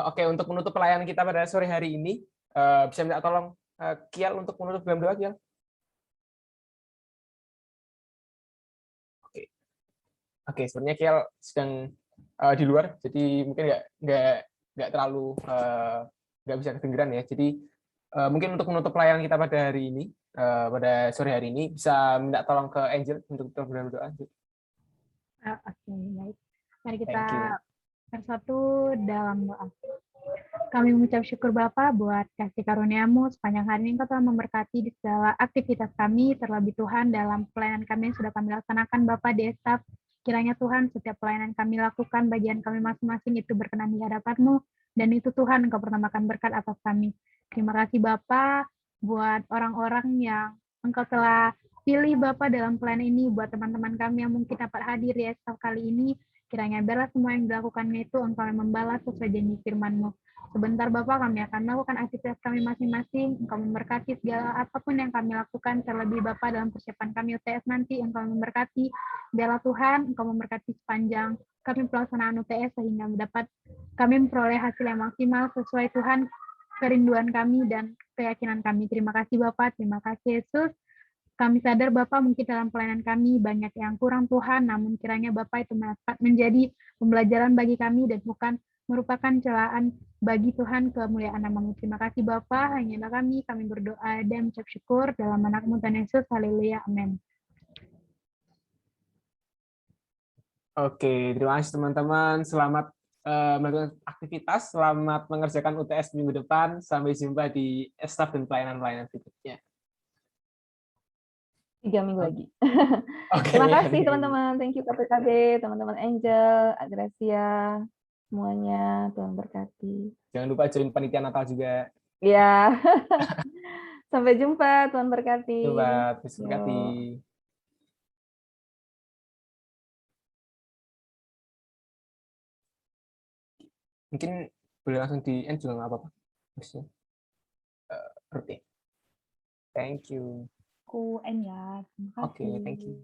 Oke, untuk menutup pelayanan kita pada sore hari ini, bisa minta tolong Kial untuk menutup dalam doa, Kial. Oke, sebenarnya Kial sedang di luar, jadi mungkin nggak terlalu nggak bisa kedengeran ya. Jadi mungkin untuk menutup pelayanan kita pada hari ini, pada sore hari ini, bisa minta tolong ke Angel untuk dalam doa. Oke, baik. Mari kita bersatu dalam doa. Kami mengucap syukur Bapa buat kasih karunia-Mu sepanjang hari ini Engkau telah memberkati di segala aktivitas kami, terlebih Tuhan dalam pelayanan kami yang sudah kami laksanakan Bapa di Estaf. Kiranya Tuhan setiap pelayanan kami lakukan, bagian kami masing-masing itu berkenan di hadapan-Mu, dan itu Tuhan Engkau pertamakan berkat atas kami. Terima kasih Bapa buat orang-orang yang Engkau telah pilih Bapa dalam pelayanan ini, buat teman-teman kami yang mungkin dapat hadir di Estaf kali ini. Kiranya biarlah semua yang dilakukannya itu Engkau yang membalas sesuai janji firman-Mu. Sebentar Bapak, kami akan melakukan aktivitas kami masing-masing. Engkau memberkati segala apapun yang kami lakukan, terlebih Bapak dalam persiapan kami UTS nanti. Engkau memberkati, biarlah Tuhan, Engkau memberkati sepanjang kami pelaksanaan UTS sehingga dapat kami memperoleh hasil yang maksimal sesuai Tuhan kerinduan kami dan keyakinan kami. Terima kasih Bapak, terima kasih Yesus. Kami sadar Bapak mungkin dalam pelayanan kami banyak yang kurang Tuhan, namun kiranya Bapak itu menjadi pembelajaran bagi kami dan bukan merupakan celaan bagi Tuhan kemuliaan nama-Mu. Terima kasih Bapak, hanya kami berdoa dan mengucap syukur dalam nama-Mu Tuhan Yesus. Haleluya, amin. Oke, terima kasih teman-teman. Selamat melakukan aktivitas, selamat mengerjakan UTS minggu depan. Sampai jumpa di staff dan pelayanan-pelayanan berikutnya. 3 minggu lagi. Oke, Terima kasih teman-teman. Thank you KPKB, teman-teman Angel, Gracia, semuanya. Tuhan berkati. Jangan lupa join panitia Natal juga. Ya. Sampai jumpa. Tuhan berkati. Coba, terus berkati. Mungkin boleh langsung di end juga nggak apa-apa. Maksudnya, rutin. Thank you. Aku end ya. Terima kasih. Oke, thank you.